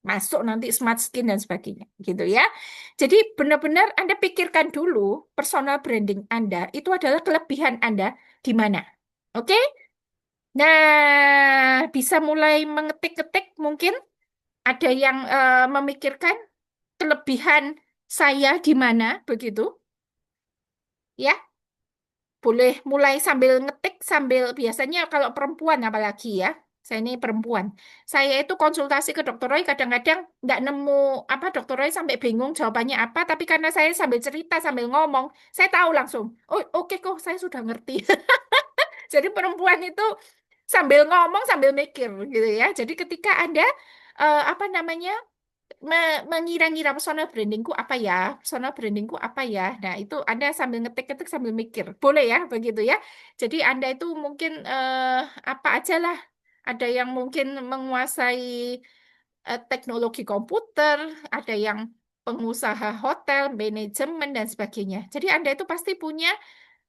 Masuk nanti smart skin dan sebagainya gitu ya. Jadi benar-benar Anda pikirkan dulu personal branding Anda itu adalah kelebihan Anda di mana. Oke? Nah, bisa mulai mengetik-ketik mungkin ada yang memikirkan kelebihan saya di mana begitu ya boleh mulai sambil ngetik sambil biasanya kalau perempuan apalagi ya saya ini perempuan saya itu konsultasi ke dokter Roy kadang-kadang nggak nemu apa dokter Roy sampai bingung jawabannya apa tapi karena saya sambil cerita sambil ngomong saya tahu langsung oh oke kok saya sudah ngerti jadi perempuan itu sambil ngomong sambil mikir gitu ya jadi ketika ada apa namanya mengira-ngira personal brandingku apa ya. Nah, itu Anda sambil ngetik-ngetik sambil mikir. Boleh ya, begitu ya. Jadi Anda itu mungkin apa aja lah. Ada yang mungkin menguasai teknologi komputer, ada yang pengusaha hotel, manajemen, dan sebagainya. Jadi Anda itu pasti punya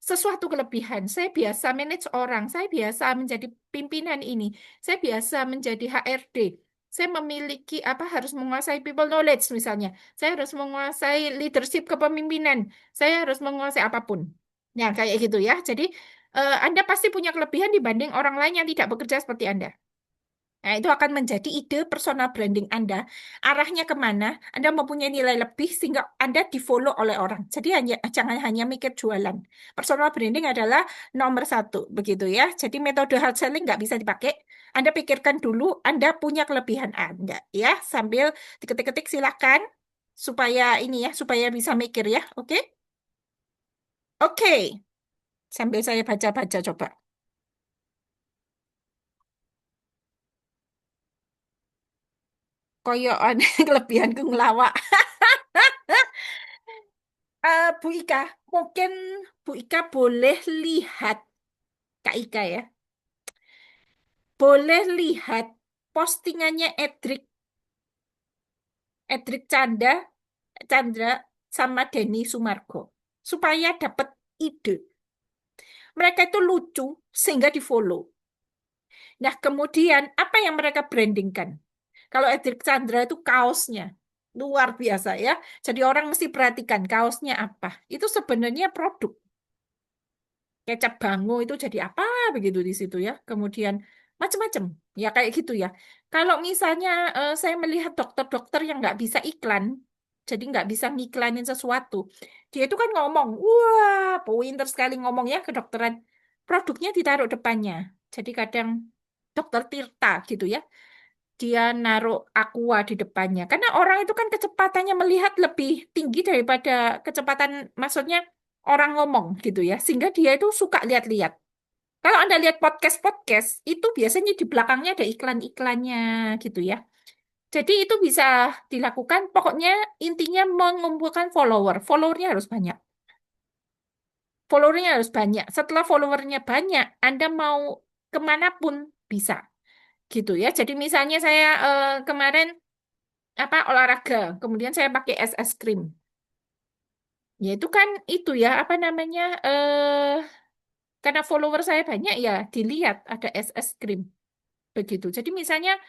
sesuatu kelebihan. Saya biasa manage orang, saya biasa menjadi pimpinan ini, saya biasa menjadi HRD. Saya memiliki apa harus menguasai people knowledge misalnya. Saya harus menguasai leadership kepemimpinan. Saya harus menguasai apapun. Ya, kayak gitu ya. Jadi Anda pasti punya kelebihan dibanding orang lain yang tidak bekerja seperti Anda. Nah, itu akan menjadi ide personal branding Anda. Arahnya kemana? Anda mempunyai nilai lebih sehingga Anda di-follow oleh orang. Jadi jangan hanya mikir jualan. Personal branding adalah nomor satu, begitu ya. Jadi metode hard selling nggak bisa dipakai. Anda pikirkan dulu, Anda punya kelebihan Anda, ya. Sambil diketik-ketik silakan supaya ini ya, supaya bisa mikir ya. Oke? Oke, sambil saya baca-baca coba. Koyoan kelebihanku ngelawak. Bu Ika, mungkin Bu Ika boleh lihat, Kak Ika ya, boleh lihat postingannya Edric Chandra sama Denny Sumargo supaya dapat ide. Mereka itu lucu sehingga di-follow. Nah, kemudian apa yang mereka brandingkan? Kalau Edric Chandra itu kaosnya luar biasa ya. Jadi orang mesti perhatikan kaosnya apa. Itu sebenarnya produk. Kecap bango itu jadi apa begitu di situ ya. Kemudian macam-macam ya kayak gitu ya. Kalau misalnya saya melihat dokter-dokter yang nggak bisa iklan, jadi nggak bisa ngiklanin sesuatu, dia itu kan ngomong, wah, pinter sekali ngomong ya kedokteran. Produknya ditaruh depannya. Jadi kadang dokter Tirta gitu ya, dia naruh Aqua di depannya. Karena orang itu kan kecepatannya melihat lebih tinggi daripada kecepatan, maksudnya orang ngomong gitu ya. Sehingga dia itu suka lihat-lihat. Kalau Anda lihat podcast-podcast, itu biasanya di belakangnya ada iklan-iklannya gitu ya. Jadi itu bisa dilakukan, pokoknya intinya mengumpulkan follower. Followernya harus banyak. Followernya harus banyak. Setelah followernya banyak, Anda mau kemanapun bisa gitu ya. Jadi misalnya saya kemarin apa olahraga, kemudian saya pakai es krim. Ya itu kan itu ya apa namanya karena follower saya banyak ya dilihat ada es krim begitu. Jadi misalnya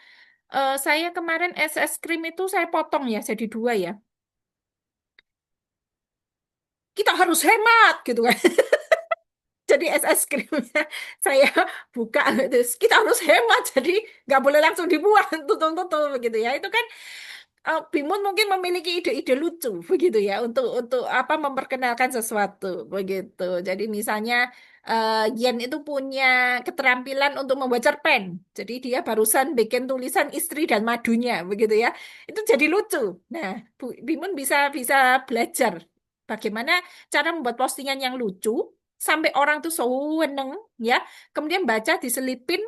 saya kemarin es krim itu saya potong ya jadi dua ya. Kita harus hemat gitu kan. Jadi es krimnya saya buka terus kita harus hemat jadi nggak boleh langsung dibuang tutung-tutung begitu ya. Itu kan Bimun mungkin memiliki ide-ide lucu begitu ya untuk apa memperkenalkan sesuatu begitu. Jadi misalnya Yen itu punya keterampilan untuk membuat cerpen. Jadi dia barusan bikin tulisan istri dan madunya begitu ya. Itu jadi lucu. Nah, Bimun bisa bisa belajar bagaimana cara membuat postingan yang lucu sampai orang tuh seneng ya. Kemudian baca diselipin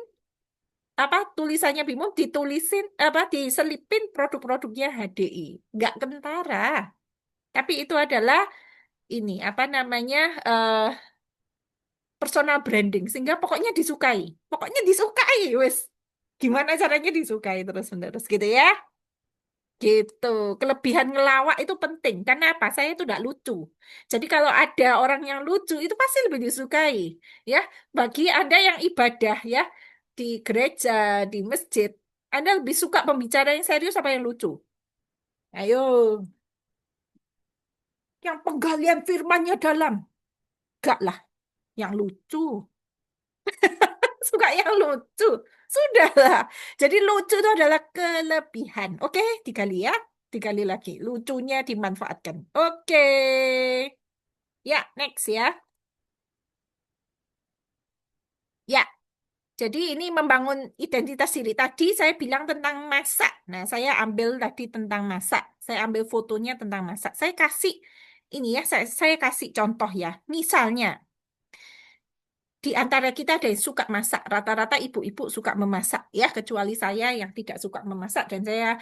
apa tulisannya Bimo ditulisin apa diselipin produk-produknya HDI nggak kentara tapi itu adalah ini apa namanya eh, personal branding sehingga pokoknya disukai wes gimana caranya disukai terus menerus gitu ya gitu kelebihan ngelawak itu penting karena apa saya itu tidak lucu jadi kalau ada orang yang lucu itu pasti lebih disukai ya bagi Anda yang ibadah ya di gereja di masjid Anda lebih suka pembicara yang serius apa yang lucu ayo yang penggalian firmannya dalam gak lah yang lucu suka yang lucu sudahlah jadi lucu itu adalah kelebihan oke digali ya digali lagi lucunya dimanfaatkan oke ya next ya ya jadi ini membangun identitas diri tadi saya bilang tentang masak nah saya ambil tadi tentang masak saya ambil fotonya tentang masak saya kasih ini ya saya kasih contoh ya misalnya di antara kita ada yang suka masak. Rata-rata ibu-ibu suka memasak, ya, kecuali saya yang tidak suka memasak dan saya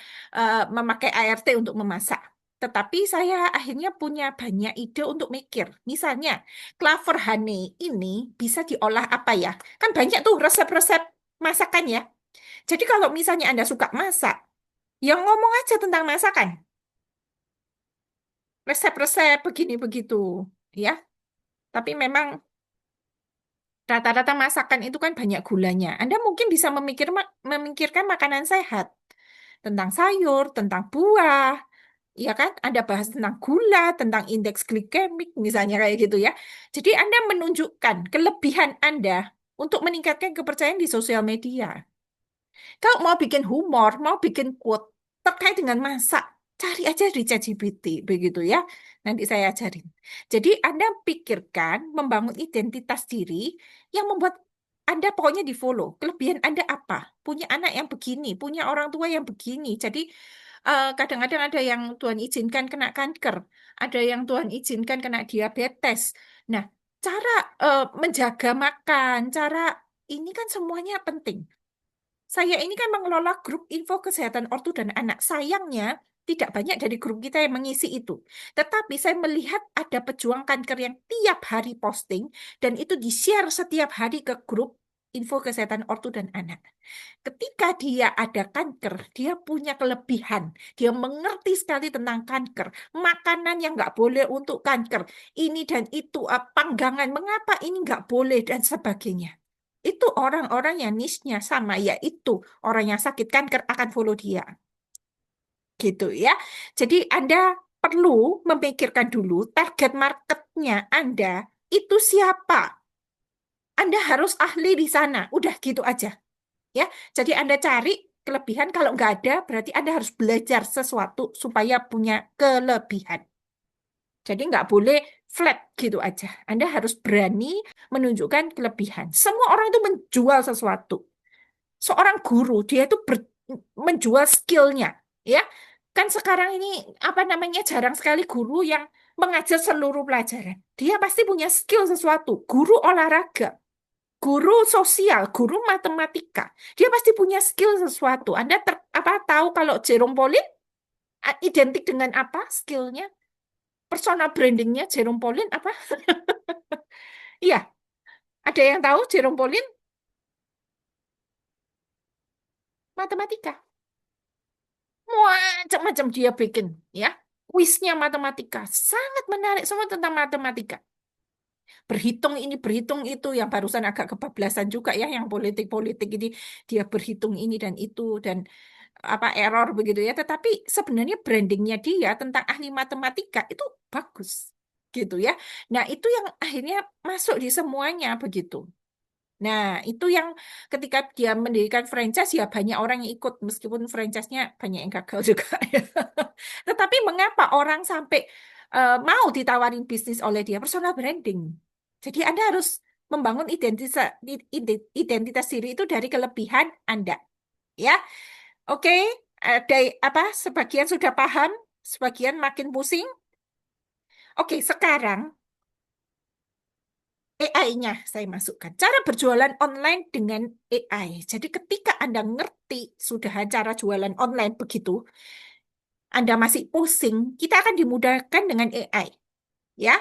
memakai ART untuk memasak. Tetapi saya akhirnya punya banyak ide untuk mikir. Misalnya, klaver honey ini bisa diolah apa ya? Kan banyak tuh resep-resep masakan ya. Jadi kalau misalnya Anda suka masak, ya ngomong aja tentang masakan. Resep-resep begini begitu, ya. Tapi memang rata-rata masakan itu kan banyak gulanya. Anda mungkin bisa memikirkan makanan sehat. Tentang sayur, tentang buah, ya kan? Anda bahas tentang gula, tentang indeks glikemik, misalnya kayak gitu ya. Jadi Anda menunjukkan kelebihan Anda untuk meningkatkan kepercayaan di sosial media. Kalau mau bikin humor, mau bikin quote terkait dengan masak, cari aja di ChatGPT, begitu ya. Nanti saya ajarin. Jadi Anda pikirkan membangun identitas diri yang membuat Anda pokoknya di-follow. Kelebihan Anda apa? Punya anak yang begini, punya orang tua yang begini. Jadi kadang-kadang ada yang Tuhan izinkan kena kanker, ada yang Tuhan izinkan kena diabetes. Nah, cara menjaga makan, cara ini kan semuanya penting. Saya ini kan mengelola grup info kesehatan ortu dan anak. Sayangnya, tidak banyak dari grup kita yang mengisi itu. Tetapi saya melihat ada pejuang kanker yang tiap hari posting, dan itu di-share setiap hari ke grup info kesehatan ortu dan anak. Ketika dia ada kanker, dia punya kelebihan. Dia mengerti sekali tentang kanker. Makanan yang nggak boleh untuk kanker. Ini dan itu, panggangan, mengapa ini nggak boleh, dan sebagainya. Itu orang-orang yang niche-nya sama, yaitu orang yang sakit kanker akan follow dia. Gitu ya. Jadi Anda perlu memikirkan dulu target marketnya Anda itu siapa. Anda harus ahli di sana. Udah gitu aja. Ya, jadi Anda cari kelebihan. Kalau nggak ada, berarti Anda harus belajar sesuatu supaya punya kelebihan. Jadi nggak boleh flat gitu aja. Anda harus berani menunjukkan kelebihan. Semua orang itu menjual sesuatu. Seorang guru, dia itu menjual skillnya. Ya, kan sekarang ini apa namanya jarang sekali guru yang mengajar seluruh pelajaran. Dia pasti punya skill sesuatu. Guru olahraga, guru sosial, guru matematika. Dia pasti punya skill sesuatu. Anda apa tahu kalau Jerome Pauline identik dengan apa skillnya? Persona brandingnya Jerome Pauline apa? Iya, ada yang tahu Jerome Pauline matematika. Macam-macam dia bikin, ya. Kuisnya matematika, sangat menarik semua tentang matematika. Berhitung ini, berhitung itu, yang barusan agak kebablasan juga ya, yang politik-politik ini dia berhitung ini dan itu dan apa error begitu ya. Tetapi sebenarnya brandingnya dia tentang ahli matematika itu bagus, gitu ya. Nah, itu yang akhirnya masuk di semuanya begitu. Nah, itu yang ketika dia mendirikan franchise, ya banyak orang yang ikut, meskipun franchise-nya banyak yang gagal juga. Ya. Tetapi mengapa orang sampai mau ditawarin bisnis oleh dia? Personal branding. Jadi Anda harus membangun identitas diri itu dari kelebihan Anda. Ya, oke. Ada apa? Sebagian sudah paham, sebagian makin pusing. Oke, sekarang AI-nya saya masukkan. Cara berjualan online dengan AI. Jadi ketika Anda ngerti sudah cara jualan online begitu, Anda masih pusing, kita akan dimudahkan dengan AI. Ya,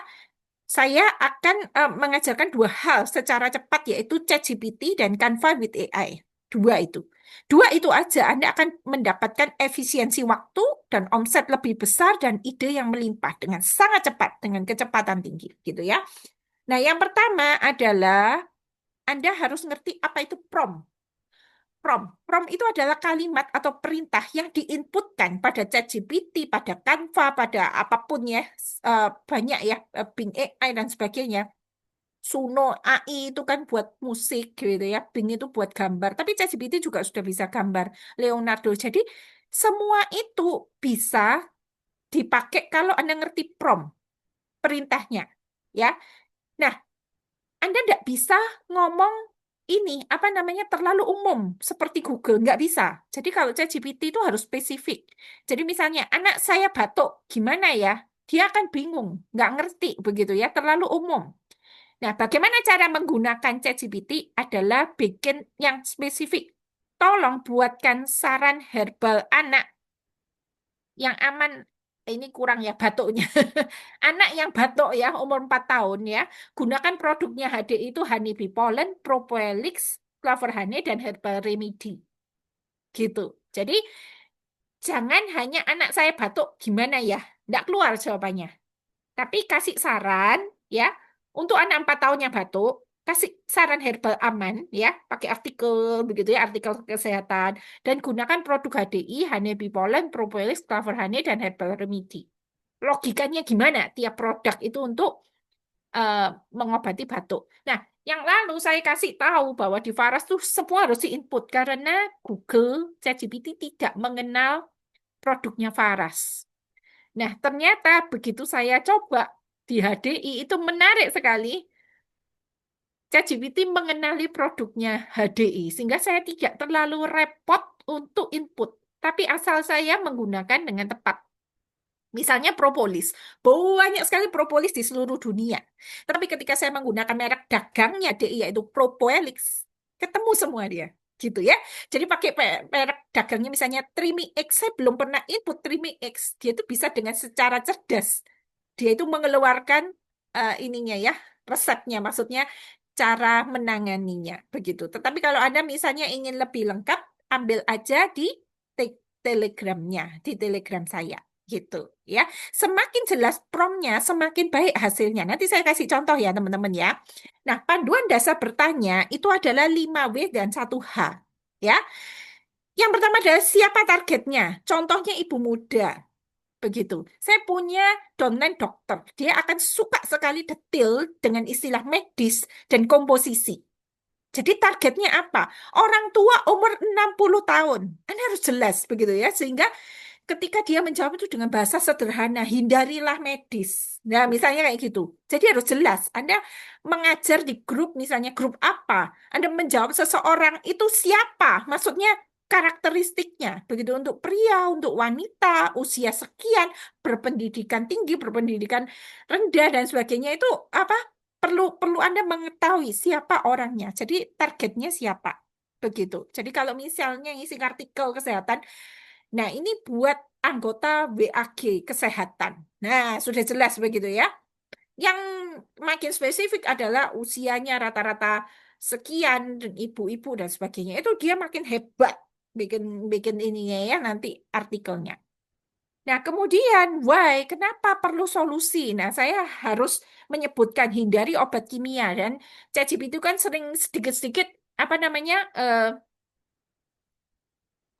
saya akan mengajarkan dua hal secara cepat, yaitu ChatGPT dan Canva with AI. Dua itu. Dua itu aja Anda akan mendapatkan efisiensi waktu dan omset lebih besar dan ide yang melimpah dengan sangat cepat, dengan kecepatan tinggi. Gitu ya. Nah, yang pertama adalah anda harus ngerti apa itu prompt. Prompt itu adalah kalimat atau perintah yang diinputkan pada ChatGPT, pada Canva, pada apapun ya, banyak ya, Bing AI dan sebagainya. Suno AI itu kan buat musik gitu ya, Bing itu buat gambar, tapi ChatGPT juga sudah bisa gambar, Leonardo. Jadi semua itu bisa dipakai kalau Anda ngerti prompt, perintahnya. Ya, nah anda tidak bisa ngomong ini, apa namanya, terlalu umum, seperti Google. Nggak bisa. Jadi kalau ChatGPT itu harus spesifik. Jadi misalnya, anak saya batuk, gimana ya? Dia akan bingung, nggak ngerti begitu ya, terlalu umum. Nah, bagaimana cara menggunakan ChatGPT adalah bikin yang spesifik. Tolong buatkan saran herbal anak yang aman. Ini kurang ya batuknya. Anak yang batuk ya umur 4 tahun ya, gunakan produknya HDI itu Honeybee Pollen, Propolis, Clover Honey dan Herbal Remedy. Gitu. Jadi jangan hanya anak saya batuk gimana ya? Nggak keluar jawabannya. Tapi kasih saran ya untuk anak 4 tahun yang batuk, kasih saran herbal aman ya, pakai artikel begitu ya, artikel kesehatan dan gunakan produk HDI, Honeybee Pollen, Propolis, Clover Honey dan Herbal Remedy. Logikanya gimana tiap produk itu untuk eh, mengobati batuk. Nah, yang lalu saya kasih tahu bahwa di Faras tuh semua harus diinput karena Google, ChatGPT tidak mengenal produknya Faras. Nah, ternyata begitu saya coba di HDI itu menarik sekali. ChatGPT mengenali produknya HDI sehingga saya tidak terlalu repot untuk input. Tapi asal saya menggunakan dengan tepat. Misalnya propolis. Banyak sekali propolis di seluruh dunia. Tapi ketika saya menggunakan merek dagangnya DI, yaitu Propolis, ketemu semua dia. Gitu ya. Jadi pakai merek dagangnya misalnya Trimi X, saya belum pernah input Trimi X. Dia itu bisa dengan secara cerdas. Dia itu mengeluarkan ininya ya, resepnya. Maksudnya cara menanganinya. Begitu. Tetapi kalau Anda misalnya ingin lebih lengkap, ambil aja di telegramnya, di telegram saya gitu ya. Semakin jelas promnya, semakin baik hasilnya. Nanti saya kasih contoh ya teman-teman ya. Nah, panduan dasar bertanya itu adalah 5W dan 1H ya. Yang pertama adalah siapa targetnya. Contohnya ibu muda. Begitu. Saya punya downline dokter. Dia akan suka sekali detail dengan istilah medis dan komposisi. Jadi targetnya apa? Orang tua umur 60 tahun. Anda harus jelas begitu ya. Sehingga ketika dia menjawab itu dengan bahasa sederhana, hindarilah medis. Nah, misalnya kayak gitu. Jadi harus jelas. Anda mengajar di grup, misalnya grup apa? Anda menjawab seseorang itu siapa? Maksudnya karakteristiknya. Begitu untuk pria, untuk wanita, usia sekian, berpendidikan tinggi, berpendidikan rendah, dan sebagainya. Itu apa? Perlu perlu Anda mengetahui siapa orangnya. Jadi targetnya siapa. Begitu. Jadi kalau misalnya ngisi artikel kesehatan, nah, ini buat anggota WAG kesehatan. Nah, sudah jelas begitu ya. Yang makin spesifik adalah usianya rata-rata sekian dan ibu-ibu dan sebagainya. Itu dia makin hebat bikin bikin ininya ya nanti artikelnya. Nah, kemudian why? Kenapa perlu solusi? Nah, saya harus menyebutkan hindari obat kimia dan ChatGPT itu kan sering sedikit-sedikit apa namanya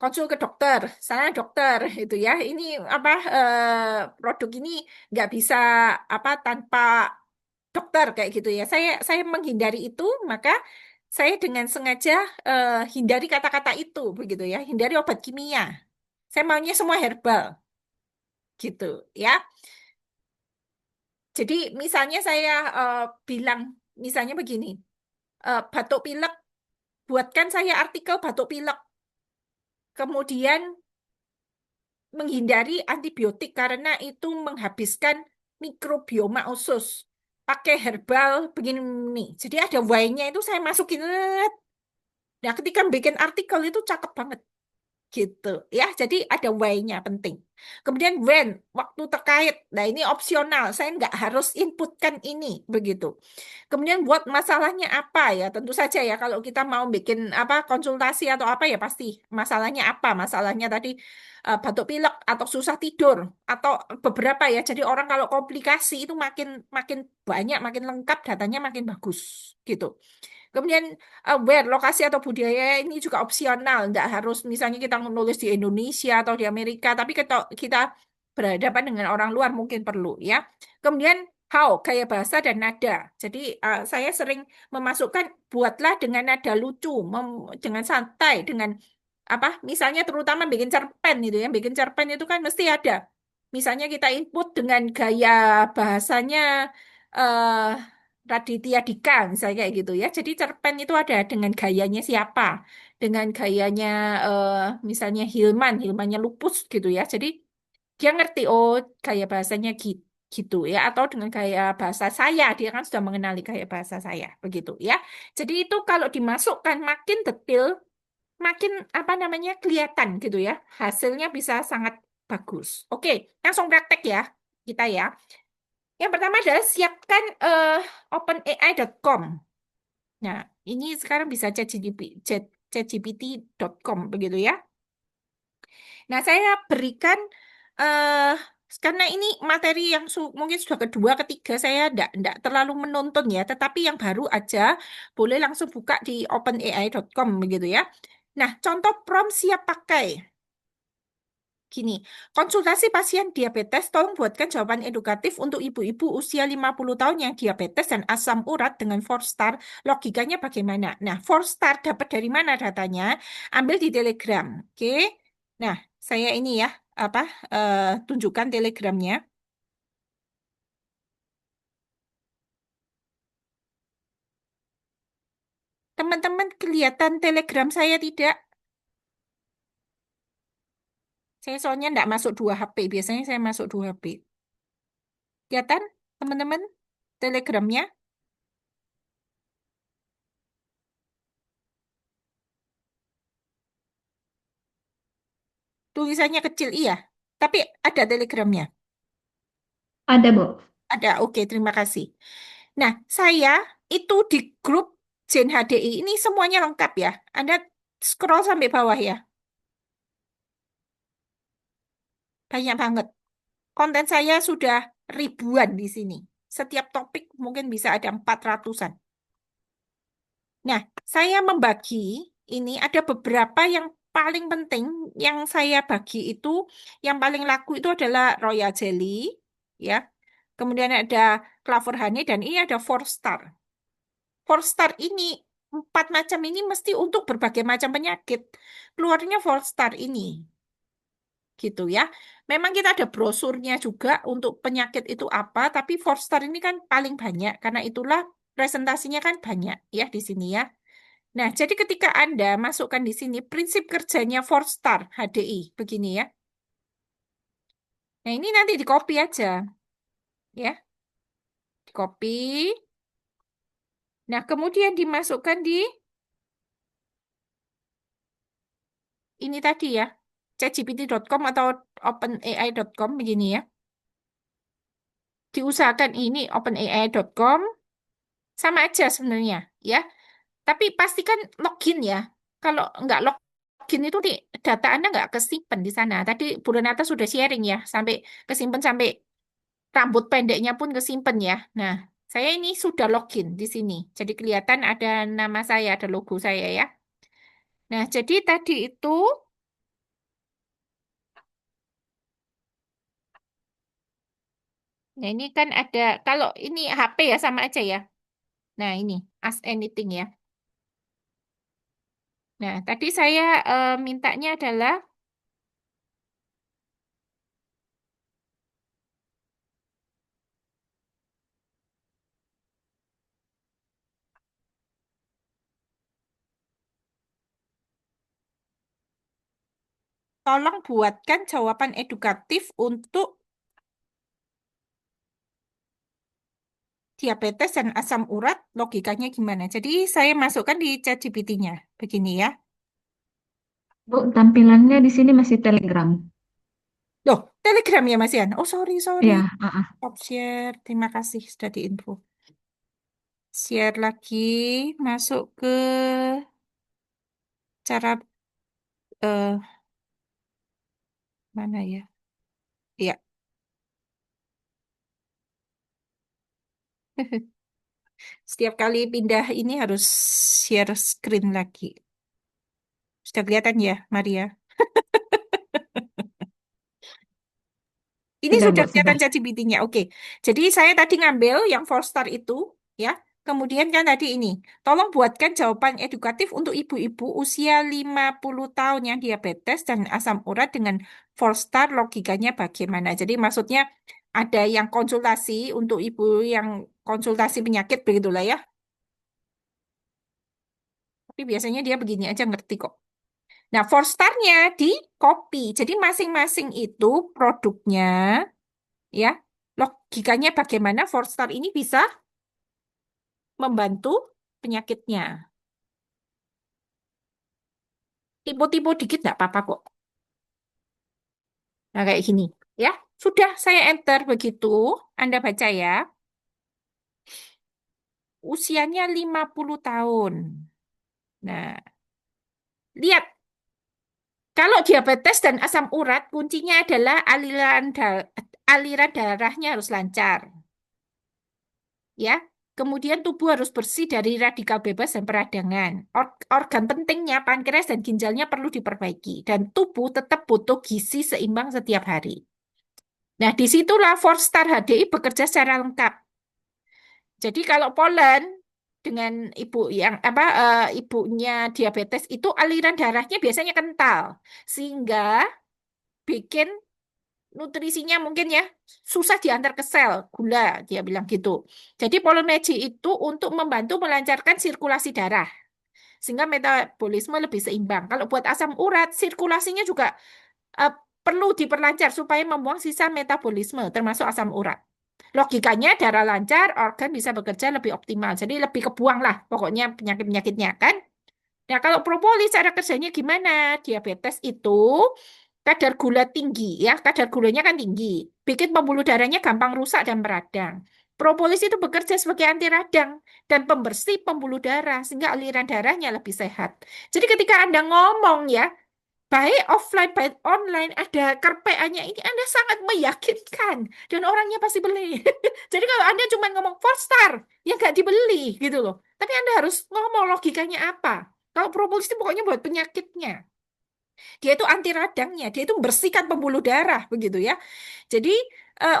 konsul ke dokter, saya dokter itu ya. Ini apa produk ini nggak bisa apa tanpa dokter kayak gitu ya. Saya menghindari itu, maka saya dengan sengaja hindari kata-kata itu begitu ya. Hindari obat kimia. Saya maunya semua herbal gitu ya. Jadi misalnya saya bilang misalnya begini, batuk pilek, buatkan saya artikel batuk pilek. Kemudian menghindari antibiotik karena itu menghabiskan mikrobioma usus. Pakai herbal begini. Jadi ada why-nya itu saya masukin. Nah, ketika bikin artikel itu cakep banget gitu ya. Jadi ada why-nya penting. Kemudian when waktu terkait. Nah, ini opsional. Saya nggak harus inputkan ini begitu. Kemudian buat masalahnya apa ya? Tentu saja ya kalau kita mau bikin apa konsultasi atau apa ya pasti masalahnya apa? Masalahnya tadi batuk pilek atau susah tidur atau beberapa ya. Jadi orang kalau komplikasi itu makin makin banyak, makin lengkap datanya makin bagus gitu. Kemudian aware lokasi atau budaya ini juga opsional, nggak harus misalnya kita menulis di Indonesia atau di Amerika, tapi kita berhadapan dengan orang luar mungkin perlu ya. Kemudian how gaya bahasa dan nada. Jadi saya sering memasukkan buatlah dengan nada lucu, dengan santai, dengan apa? Misalnya terutama bikin cerpen itu ya, bikin cerpen itu kan mesti ada. Misalnya kita input dengan gaya bahasanya eh Raditya Dika misalnya kayak gitu ya. Jadi cerpen itu ada dengan gayanya siapa? Dengan gayanya eh, misalnya Hilmannya Lupus gitu ya. Jadi dia ngerti oh gaya bahasanya gitu ya atau dengan gaya bahasa saya dia kan sudah mengenali gaya bahasa saya begitu ya. Jadi itu kalau dimasukkan makin detail, makin apa namanya kelihatan gitu ya. Hasilnya bisa sangat bagus. Oke, langsung praktek ya kita ya. Yang pertama adalah siapkan openai.com. Nah, ini sekarang bisa chatgpt.com begitu ya. Nah, saya berikan eh karena ini materi yang mungkin sudah kedua, ketiga, saya enggak terlalu menuntun ya, tetapi yang baru aja boleh langsung buka di openai.com begitu ya. Nah, contoh prompt siap pakai. Gini, konsultasi pasien diabetes, tolong buatkan jawaban edukatif untuk ibu-ibu usia 50 tahun yang diabetes dan asam urat dengan 4 star. Logikanya bagaimana? Nah, 4 star dapat dari mana datanya? Ambil di Telegram. Oke. Nah, saya ini ya, apa tunjukkan Telegramnya. Teman-teman kelihatan Telegram saya tidak? Saya soalnya nggak masuk 2 HP. Biasanya saya masuk 2 HP. Kelihatan, teman-teman? Telegramnya. Tulisannya kecil, iya. Tapi ada telegramnya. Ada, Bu. Ada, oke, terima kasih. Nah, saya itu di grup Gen HDI ini semuanya lengkap ya. Anda scroll sampai bawah ya. Banyak banget. Konten saya sudah ribuan di sini. Setiap topik mungkin bisa ada 400-an. Nah, saya membagi ini ada beberapa yang paling penting yang saya bagi itu yang paling laku itu adalah Royal Jelly ya. Kemudian ada Clover Honey dan ini ada Four Star. Four Star ini 4 macam ini mesti untuk berbagai macam penyakit. Keluarnya Four Star ini gitu ya. Memang kita ada brosurnya juga untuk penyakit itu apa, tapi Four Star ini kan paling banyak karena itulah presentasinya kan banyak ya di sini ya. Nah, jadi ketika Anda masukkan di sini prinsip kerjanya Four Star HDI begini ya. Nah, ini nanti di copy aja ya, di copy. Nah, kemudian dimasukkan di ini tadi ya, chatgpt.com atau openai.com begini ya. Diusahakan ini openai.com sama aja sebenarnya ya. Tapi pastikan login ya. Kalau nggak login itu nih, data Anda nggak kesimpan di sana. Tadi Bu Renata sudah sharing ya, sampai kesimpan sampai rambut pendeknya pun kesimpan ya. Nah, saya ini sudah login di sini. Jadi kelihatan ada nama saya, ada logo saya ya. Nah, jadi tadi itu, nah ini kan ada, kalau ini HP ya sama aja ya. Nah, ini Ask Anything ya. Nah, tadi saya mintanya adalah tolong buatkan jawaban edukatif untuk diabetes dan asam urat, logikanya gimana? Jadi saya masukkan di ChatGPT-nya. Begini ya. Bu, tampilannya di sini masih Telegram. Loh, Telegram ya Mas Yan? Oh, sorry, sorry. Iya, Stop share. Terima kasih sudah diinfo. Share lagi, masuk ke cara mana ya? Iya. Setiap kali pindah ini harus share screen lagi. Sudah kelihatan ya, Maria? Ini sudah Bu, sudah sudah. kelihatan ChatGPT-nya. Oke. Jadi saya tadi ngambil yang 4 star itu, ya. Kemudian kan tadi ini, tolong buatkan jawaban edukatif untuk ibu-ibu usia 50 tahun yang diabetes dan asam urat dengan 4 star logikanya bagaimana. Jadi maksudnya ada yang konsultasi untuk ibu yang konsultasi penyakit begitulah ya. Tapi biasanya dia begini aja ngerti kok. Nah, 4 star-nya di copy. Jadi masing-masing itu produknya ya. Logikanya bagaimana 4 star ini bisa membantu penyakitnya. Tipu-tipu dikit nggak apa-apa kok. Nah, kayak gini. Ya, sudah saya enter begitu. Anda baca ya. Usianya 50 tahun. Nah, lihat. Kalau diabetes dan asam urat, kuncinya adalah aliran darahnya harus lancar. Ya, kemudian tubuh harus bersih dari radikal bebas dan peradangan. Organ pentingnya, pankreas dan ginjalnya perlu diperbaiki. Dan tubuh tetap butuh gizi seimbang setiap hari. Nah, disitulah Four Star HDI bekerja secara lengkap. Jadi kalau Polen dengan ibu yang apa ibunya diabetes itu aliran darahnya biasanya kental sehingga bikin nutrisinya mungkin ya susah diantar ke sel gula dia bilang gitu. Jadi Pollen Magic itu untuk membantu melancarkan sirkulasi darah sehingga metabolisme lebih seimbang. Kalau buat asam urat sirkulasinya juga perlu diperlancar supaya membuang sisa metabolisme, termasuk asam urat. Logikanya darah lancar, organ bisa bekerja lebih optimal. Jadi lebih kebuang lah pokoknya penyakit-penyakitnya kan. Nah, kalau propolis cara kerjanya gimana? Diabetes itu kadar gula tinggi ya, kadar gulanya kan tinggi. Bikin pembuluh darahnya gampang rusak dan meradang. Propolis itu bekerja sebagai anti radang dan pembersih pembuluh darah sehingga aliran darahnya lebih sehat. Jadi ketika Anda ngomong ya, baik offline baik online ada kerpeannya ini Anda sangat meyakinkan dan orangnya pasti beli. Jadi kalau Anda cuma ngomong 4 star, ya nggak dibeli gitu loh. Tapi Anda harus ngomong logikanya apa. Kalau propolis itu pokoknya buat penyakitnya. Dia itu anti radangnya, dia itu membersihkan pembuluh darah begitu ya. Jadi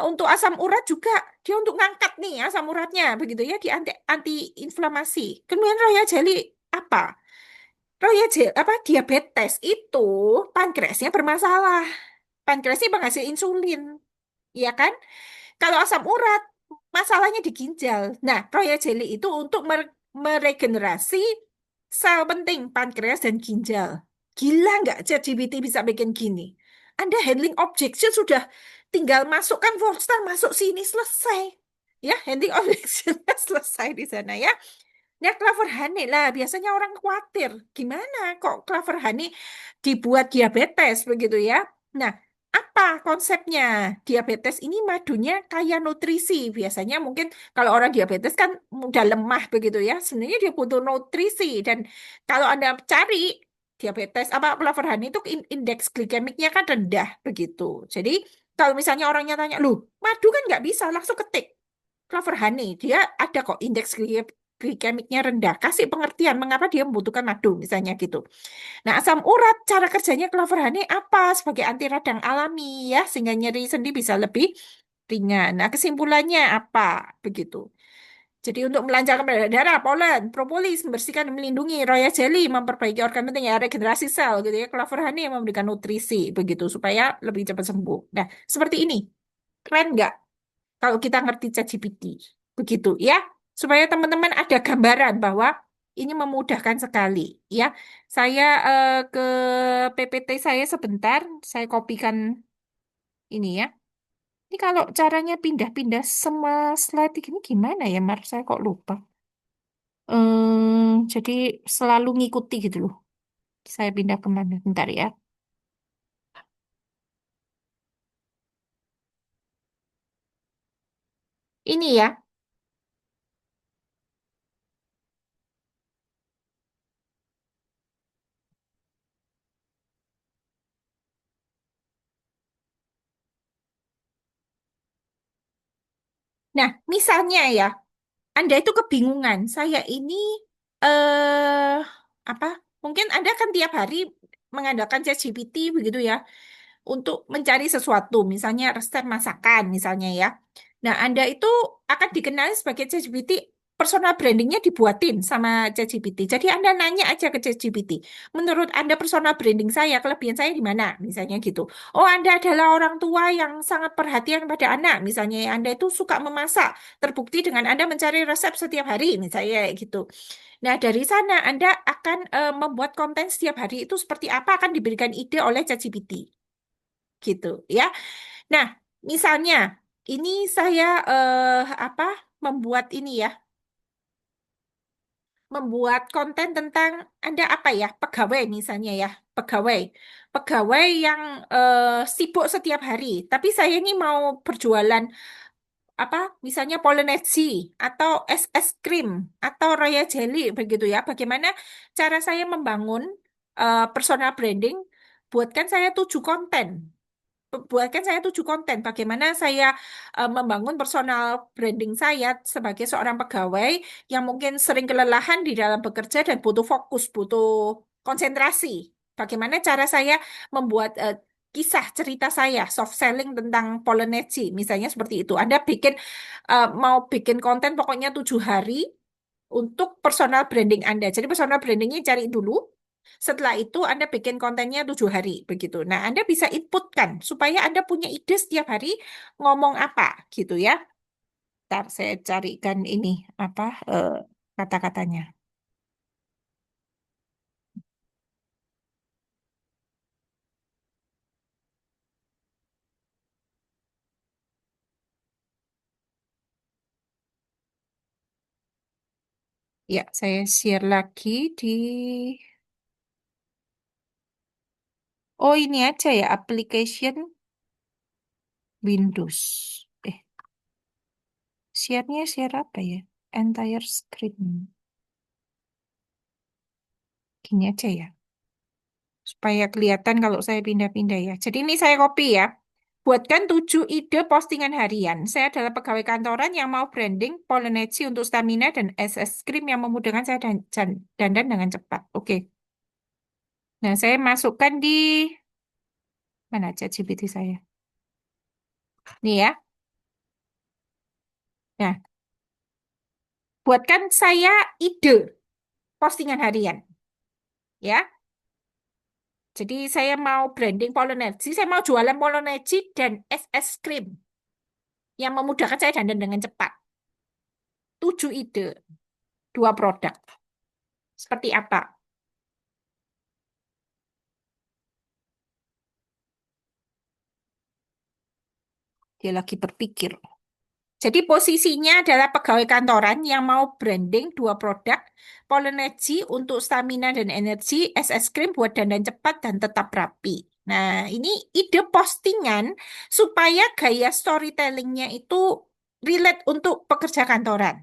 untuk asam urat juga dia untuk ngangkat nih asam uratnya begitu ya, di anti inflamasi. Kemudian royal jelly apa? Royal jelly apa diabetes itu pankreasnya bermasalah. Pankreasnya penghasil insulin, ya kan? Kalau asam urat, masalahnya di ginjal. Nah, Royal Jelly itu untuk meregenerasi sel penting, pankreas dan ginjal. Gila nggak ChatGPT bisa bikin gini? Anda handling objection sudah tinggal masukkan Voltstar, masuk sini, selesai. Ya, handling objection selesai di sana ya. Nah, Clover Honey lah, biasanya orang khawatir. Gimana kok Clover Honey dibuat diabetes begitu ya? Nah, apa konsepnya? Diabetes ini madunya kaya nutrisi. Biasanya mungkin kalau orang diabetes kan mudah lemah begitu ya. Sebenarnya dia butuh nutrisi. Dan kalau Anda cari diabetes, apa Clover Honey itu indeks glikemiknya kan rendah begitu. Jadi kalau misalnya orangnya tanya, loh, madu kan nggak bisa, langsung ketik. Clover Honey, dia ada kok indeks glikemiknya rendah. Kasih pengertian mengapa dia membutuhkan madu, misalnya gitu. Nah, asam urat, cara kerjanya Clover Honey apa? Sebagai anti radang alami ya, sehingga nyeri sendi bisa lebih ringan. Nah, kesimpulannya apa? Begitu. Jadi untuk melancarkan peredaran darah, polen, propolis, membersihkan dan melindungi, royal jelly, memperbaiki organ penting ya, regenerasi sel gitu ya, Clover Honey yang memberikan nutrisi begitu supaya lebih cepat sembuh. Nah, seperti ini. Keren nggak? Kalau kita ngerti ChatGPT. Begitu ya. Supaya teman-teman ada gambaran bahwa ini memudahkan sekali ya. Saya ke PPT saya sebentar, saya kopikan ini ya. Ini kalau caranya pindah-pindah semua slide ini gimana ya, Mar? Saya kok lupa. Jadi selalu ngikuti gitu loh. Saya pindah kemana? Bentar ya. Ini ya. Nah, misalnya ya, Anda itu kebingungan. Saya ini eh apa? Mungkin Anda kan tiap hari mengandalkan ChatGPT begitu ya untuk mencari sesuatu, misalnya resep masakan misalnya ya. Nah, Anda itu akan dikenali sebagai ChatGPT, personal brandingnya dibuatin sama ChatGPT. Jadi Anda nanya aja ke ChatGPT, menurut Anda personal branding saya, kelebihan saya di mana? Misalnya gitu. Oh, Anda adalah orang tua yang sangat perhatian pada anak, misalnya Anda itu suka memasak, terbukti dengan Anda mencari resep setiap hari, misalnya kayak gitu. Nah, dari sana Anda akan membuat konten setiap hari itu seperti apa akan diberikan ide oleh ChatGPT gitu ya. Nah, misalnya ini saya apa membuat ini ya, membuat konten tentang Anda apa ya, pegawai misalnya ya, pegawai. Pegawai yang sibuk setiap hari, tapi saya ini mau berjualan apa misalnya Polonesi atau es krim atau Royal Jelly begitu ya. Bagaimana cara saya membangun personal branding? Buatkan saya 7 konten. Buatkan saya 7 konten. Bagaimana saya membangun personal branding saya sebagai seorang pegawai yang mungkin sering kelelahan di dalam bekerja dan butuh fokus, butuh konsentrasi. Bagaimana cara saya membuat kisah cerita saya, soft selling tentang Polonesi, misalnya seperti itu. Anda mau bikin konten pokoknya 7 hari untuk personal branding Anda. Jadi personal brandingnya cari dulu. Setelah itu Anda bikin kontennya 7 hari begitu. Nah, Anda bisa inputkan supaya Anda punya ide setiap hari ngomong apa gitu ya. Ntar saya carikan ini apa kata-katanya. Ya, saya share lagi di... Oh, ini aja ya, application Windows. Share-nya share apa ya? Entire screen. Gini aja ya, supaya kelihatan kalau saya pindah-pindah ya. Jadi ini saya copy ya. Buatkan 7 ide postingan harian. Saya adalah pegawai kantoran yang mau branding Polonesi untuk stamina dan es krim yang memudahkan saya dandan dengan cepat. Oke. Nah, saya masukkan di mana aja GPT saya. Nih ya. Nah, buatkan saya ide postingan harian. Ya. Jadi saya mau branding Polonesi, saya mau jualan Polonesi dan es krim yang memudahkan saya dandan dengan cepat. 7 ide, 2 produk. Seperti apa? Dia lagi berpikir. Jadi posisinya adalah pegawai kantoran yang mau branding 2 produk, Polonesi untuk stamina dan energi, es krim buat dandan cepat dan tetap rapi. Nah, ini ide postingan supaya gaya storytellingnya itu relate untuk pekerja kantoran.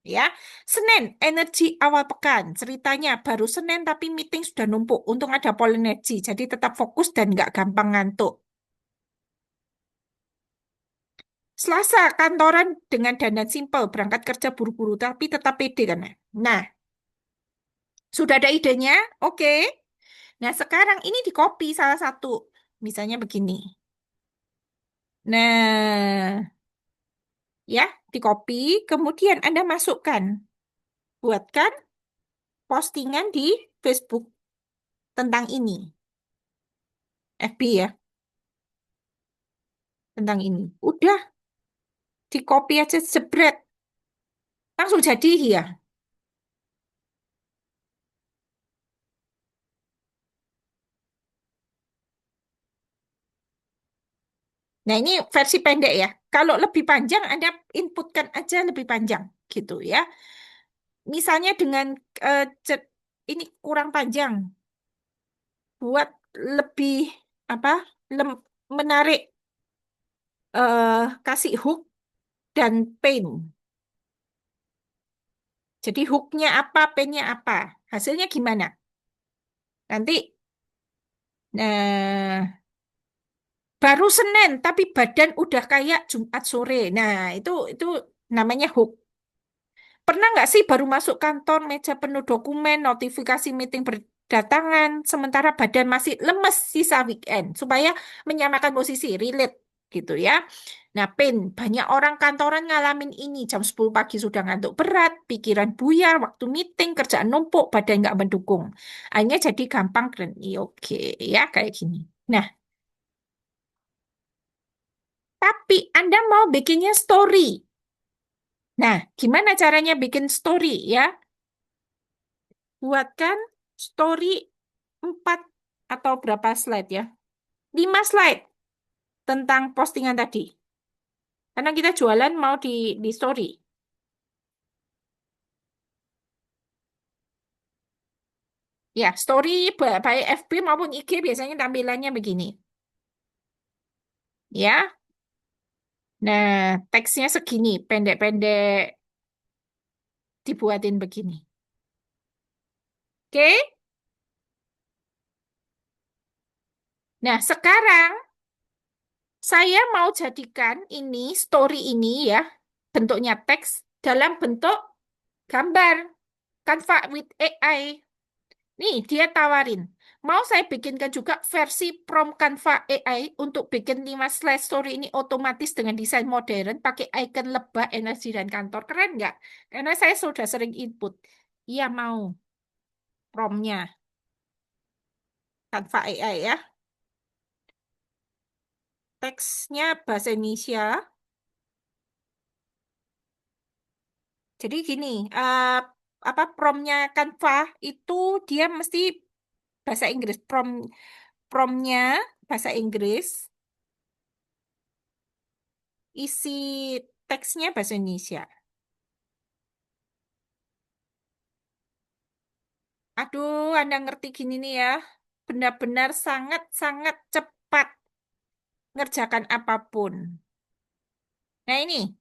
Ya, Senin, energi awal pekan. Ceritanya baru Senin tapi meeting sudah numpuk. Untung ada Polenergi, jadi tetap fokus dan nggak gampang ngantuk. Selasa, kantoran dengan dandan simpel, berangkat kerja buru-buru tapi tetap pede kan. Nah, sudah ada idenya? Oke. Nah, sekarang ini di copy salah satu. Misalnya begini. Nah, ya, di copy, kemudian Anda masukkan. Buatkan postingan di Facebook tentang ini. FB ya, tentang ini. Udah, di copy aja jebret. Langsung jadi ya. Nah, ini versi pendek ya. Kalau lebih panjang, Anda inputkan aja lebih panjang gitu ya. Misalnya dengan ini kurang panjang, buat lebih apa? Menarik, kasih hook dan pain. Jadi hooknya apa, painnya apa, hasilnya gimana? Nanti, nah, baru Senin tapi badan udah kayak Jumat sore. Nah, itu namanya hook. Pernah nggak sih baru masuk kantor, meja penuh dokumen, notifikasi meeting berdatangan, sementara badan masih lemes sisa weekend, supaya menyamakan posisi, relate gitu ya. Nah, Pin, banyak orang kantoran ngalamin ini, jam 10 pagi sudah ngantuk berat, pikiran buyar, waktu meeting, kerjaan numpuk, badan nggak mendukung. Akhirnya jadi gampang keren. Iya, oke, ya kayak gini. Nah, tapi Anda mau bikinnya story. Nah, gimana caranya bikin story ya? Buatkan story 4 atau berapa slide ya? 5 slide tentang postingan tadi. Karena kita jualan mau di story. Ya, story baik FB maupun IG biasanya tampilannya begini. Ya, nah teksnya segini, pendek-pendek dibuatin begini. Oke? Nah, sekarang saya mau jadikan ini, story ini ya, bentuknya teks dalam bentuk gambar. Canva with AI. Nih, dia tawarin. Mau saya bikinkan juga versi prompt Canva AI untuk bikin 5 slide story ini otomatis dengan desain modern, pakai icon lebah, energi, dan kantor. Keren nggak? Karena saya sudah sering input. Iya, mau promptnya Canva AI ya. Teksnya bahasa Indonesia. Jadi gini, apa promptnya Canva itu dia mesti bahasa Inggris. Promptnya bahasa Inggris, isi teksnya bahasa Indonesia. Aduh, Anda ngerti gini nih ya. Benar-benar sangat-sangat cepat ngerjakan apapun. Nah ini,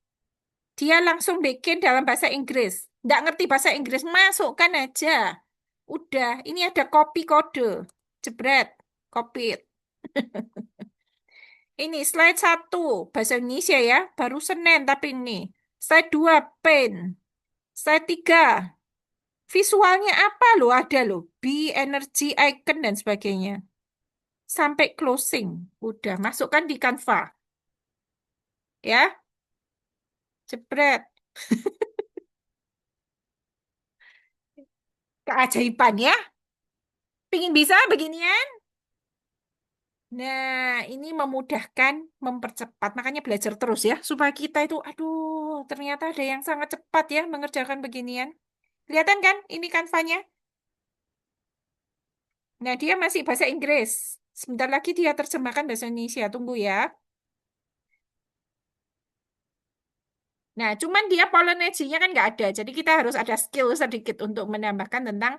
dia langsung bikin dalam bahasa Inggris. Nggak ngerti bahasa Inggris, masukkan aja. Udah, ini ada copy kode. Jebret, copy. Ini slide 1, bahasa Indonesia ya. Baru Senin, tapi ini. Slide 2, pen. Slide 3, visualnya apa loh? Ada loh. Energy, icon, dan sebagainya. Sampai closing. Udah, masukkan di Canva. Ya, jebret. Keajaiban ya. Pingin bisa beginian? Nah, ini memudahkan, mempercepat. Makanya belajar terus ya. Supaya kita itu, aduh, ternyata ada yang sangat cepat ya mengerjakan beginian. Kelihatan kan? Ini kanvanya. Nah, dia masih bahasa Inggris. Sebentar lagi dia terjemahkan bahasa Indonesia. Tunggu ya. Nah, cuman dia Polonesinya kan nggak ada. Jadi kita harus ada skill sedikit untuk menambahkan tentang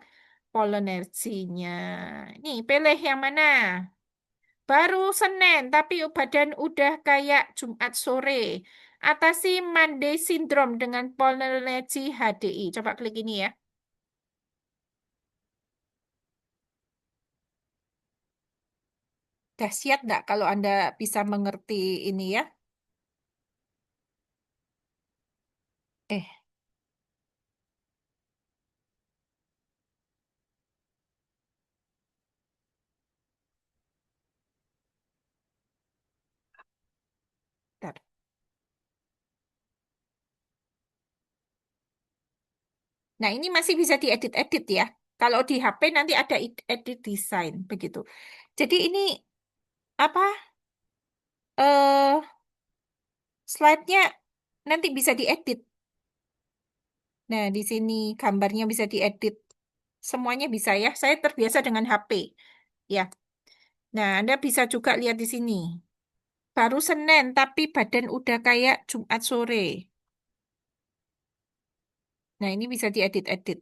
Polonesinya. Nih, pilih yang mana? Baru Senin, tapi badan udah kayak Jumat sore. Atasi Monday Syndrome dengan Polynesian HDI. Coba klik ini ya. Dahsyat nggak kalau Anda bisa mengerti ini ya? Eh, bentar. Nah, ini masih bisa diedit-edit ya. Kalau di HP nanti ada edit design begitu. Jadi ini apa? Eh, slide-nya nanti bisa diedit. Nah, di sini gambarnya bisa diedit. Semuanya bisa ya. Saya terbiasa dengan HP. Ya. Nah, Anda bisa juga lihat di sini. Baru Senin, tapi badan udah kayak Jumat sore. Nah, ini bisa diedit-edit.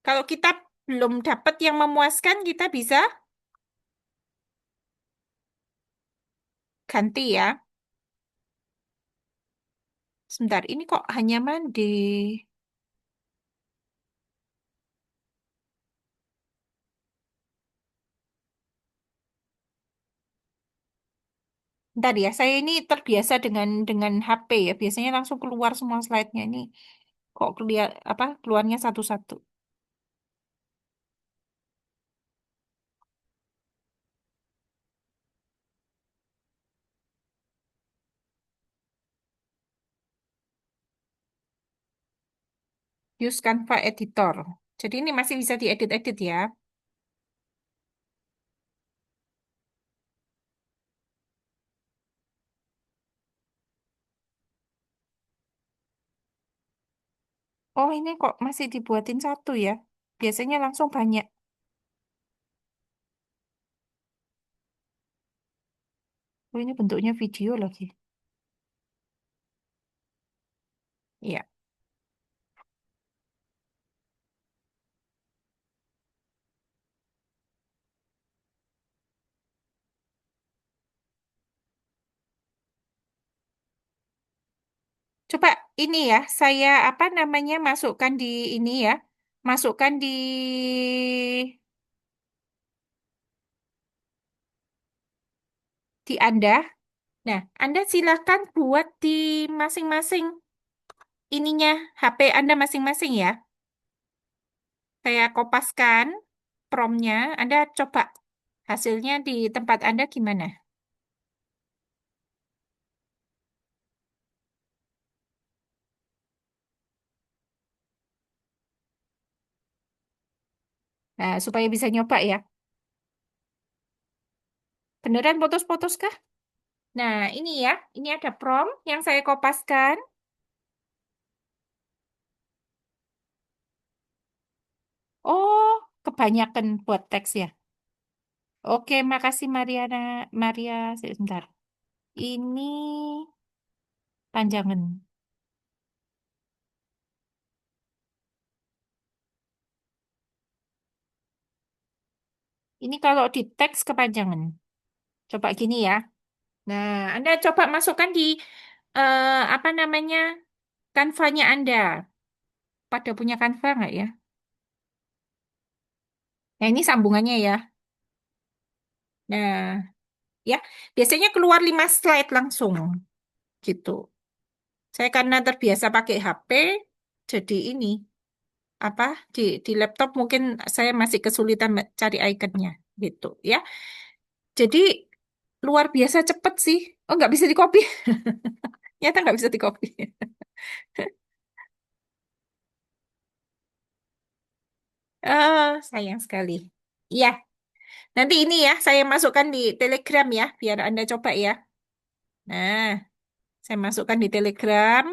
Kalau kita belum dapat yang memuaskan, kita bisa ganti ya. Sebentar, ini kok hanya mandi. Bentar ya, saya ini terbiasa dengan HP ya. Biasanya langsung keluar semua slide-nya ini. Kok keluarnya satu-satu. Use Canva Editor. Jadi ini masih bisa diedit-edit ya. Oh, ini kok masih dibuatin satu ya. Biasanya langsung banyak. Oh, ini bentuknya video lagi. Iya. Coba ini ya, saya apa namanya masukkan di ini ya. Masukkan di Anda. Nah, Anda silakan buat di masing-masing ininya HP Anda masing-masing ya. Saya kopaskan promnya. Anda coba hasilnya di tempat Anda gimana? Nah, supaya bisa nyoba ya. Beneran putus-putus kah? Nah, ini ya. Ini ada prom yang saya kopaskan. Oh, kebanyakan buat teks ya. Oke, makasih Mariana. Maria, sebentar. Ini panjangan. Ini kalau di teks kepanjangan. Coba gini ya. Nah, Anda coba masukkan di apa namanya kanvanya Anda. Pada punya kanva nggak ya? Nah, ini sambungannya ya. Nah, ya biasanya keluar 5 slide langsung gitu. Saya karena terbiasa pakai HP, jadi ini apa di laptop mungkin saya masih kesulitan cari ikonnya gitu ya. Jadi luar biasa cepet sih. Oh, nggak bisa di copy. Nyata nggak bisa di copy. Sayang sekali. Iya, nanti ini ya saya masukkan di Telegram ya, biar Anda coba ya. Nah, saya masukkan di Telegram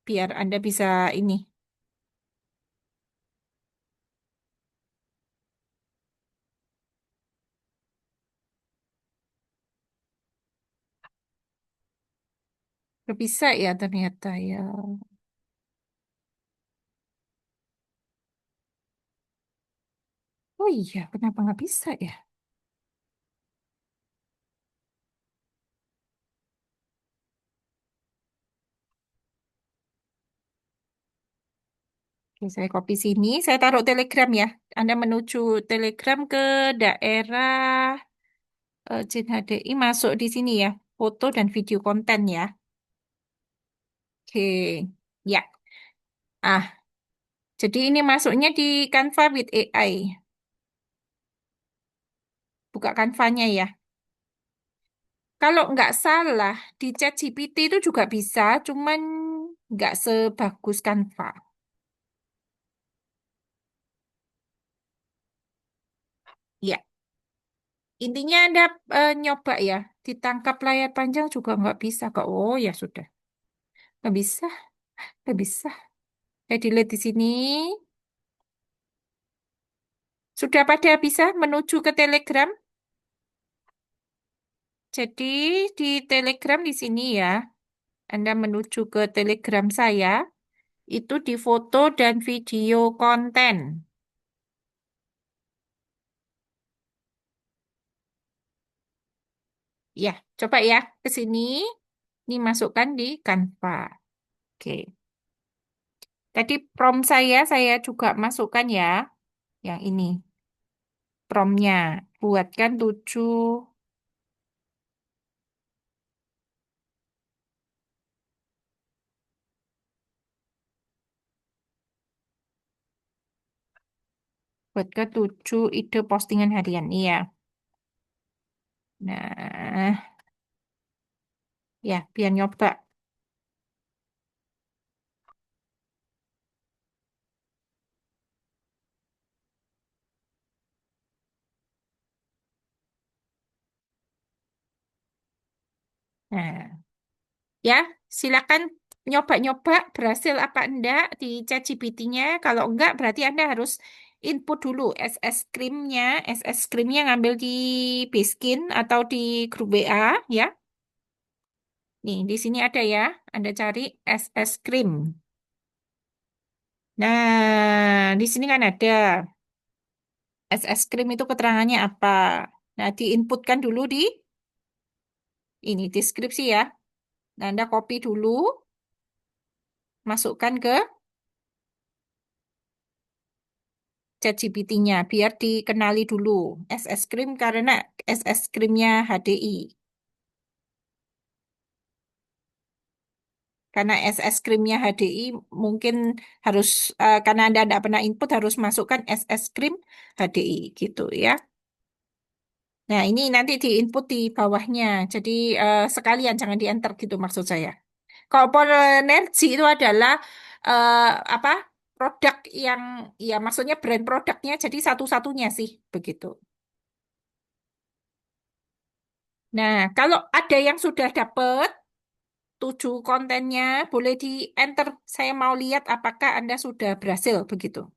biar Anda bisa ini. Nggak bisa ya ternyata ya. Oh iya, kenapa nggak bisa ya? Oke, saya copy sini, saya taruh Telegram ya. Anda menuju Telegram ke daerah Jin HDI, masuk di sini ya, foto dan video konten ya. Oke, ya. Ah, jadi ini masuknya di Canva with AI. Buka Canvanya ya. Kalau nggak salah, di ChatGPT itu juga bisa, cuman nggak sebagus Canva. Ya, intinya Anda nyoba ya. Ditangkap layar panjang juga nggak bisa kok. Oh ya sudah, nggak bisa, nggak bisa. Saya delete di sini. Sudah pada bisa menuju ke Telegram. Jadi di Telegram di sini ya, Anda menuju ke Telegram saya, itu di foto dan video konten. Ya, coba ya ke sini. Ini masukkan di Canva. Oke. Tadi prompt saya juga masukkan ya. Yang ini, promptnya. Buatkan 7, buatkan 7 ide postingan harian. Iya. Nah, ya, biar nyoba. Nah, ya, silakan nyoba-nyoba berhasil apa enggak di ChatGPT-nya. Kalau enggak, berarti Anda harus input dulu SS Krimnya ngambil di Biskin atau di grup WA ya. Nih, di sini ada ya. Anda cari SS Krim. Nah, di sini kan ada SS Krim itu keterangannya apa. Nah, diinputkan dulu di ini deskripsi ya. Nah, Anda copy dulu, masukkan ke ChatGPT-nya biar dikenali dulu SS Krim karena SS Krimnya HDI. Karena SS Krimnya HDI mungkin harus karena Anda tidak pernah input harus masukkan SS Krim HDI gitu ya. Nah, ini nanti diinput di bawahnya. Jadi sekalian jangan di-enter gitu maksud saya. Kalau Polenergi itu adalah eh, apa? Produk yang ya maksudnya brand produknya jadi satu-satunya sih begitu. Nah, kalau ada yang sudah dapat 7 kontennya, boleh di-enter. Saya mau lihat apakah Anda sudah berhasil begitu.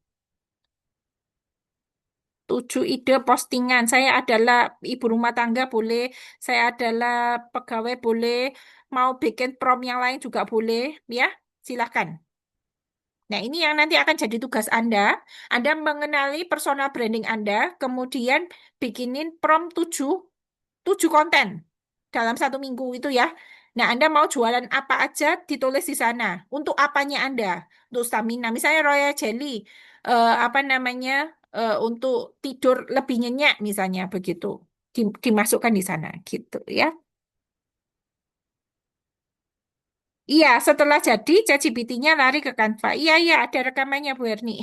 7 ide postingan. Saya adalah ibu rumah tangga boleh, saya adalah pegawai boleh, mau bikin prom yang lain juga boleh, ya. Silakan. Nah, ini yang nanti akan jadi tugas Anda. Anda mengenali personal branding Anda, kemudian bikinin prom 7 konten dalam 1 minggu itu ya. Nah, Anda mau jualan apa aja ditulis di sana. Untuk apanya Anda? Untuk stamina, misalnya Royal Jelly, apa namanya, untuk tidur lebih nyenyak misalnya begitu. Dimasukkan di sana gitu ya. Iya, setelah jadi ChatGPT-nya lari ke Canva. Iya, iya, ada rekamannya Bu Erni.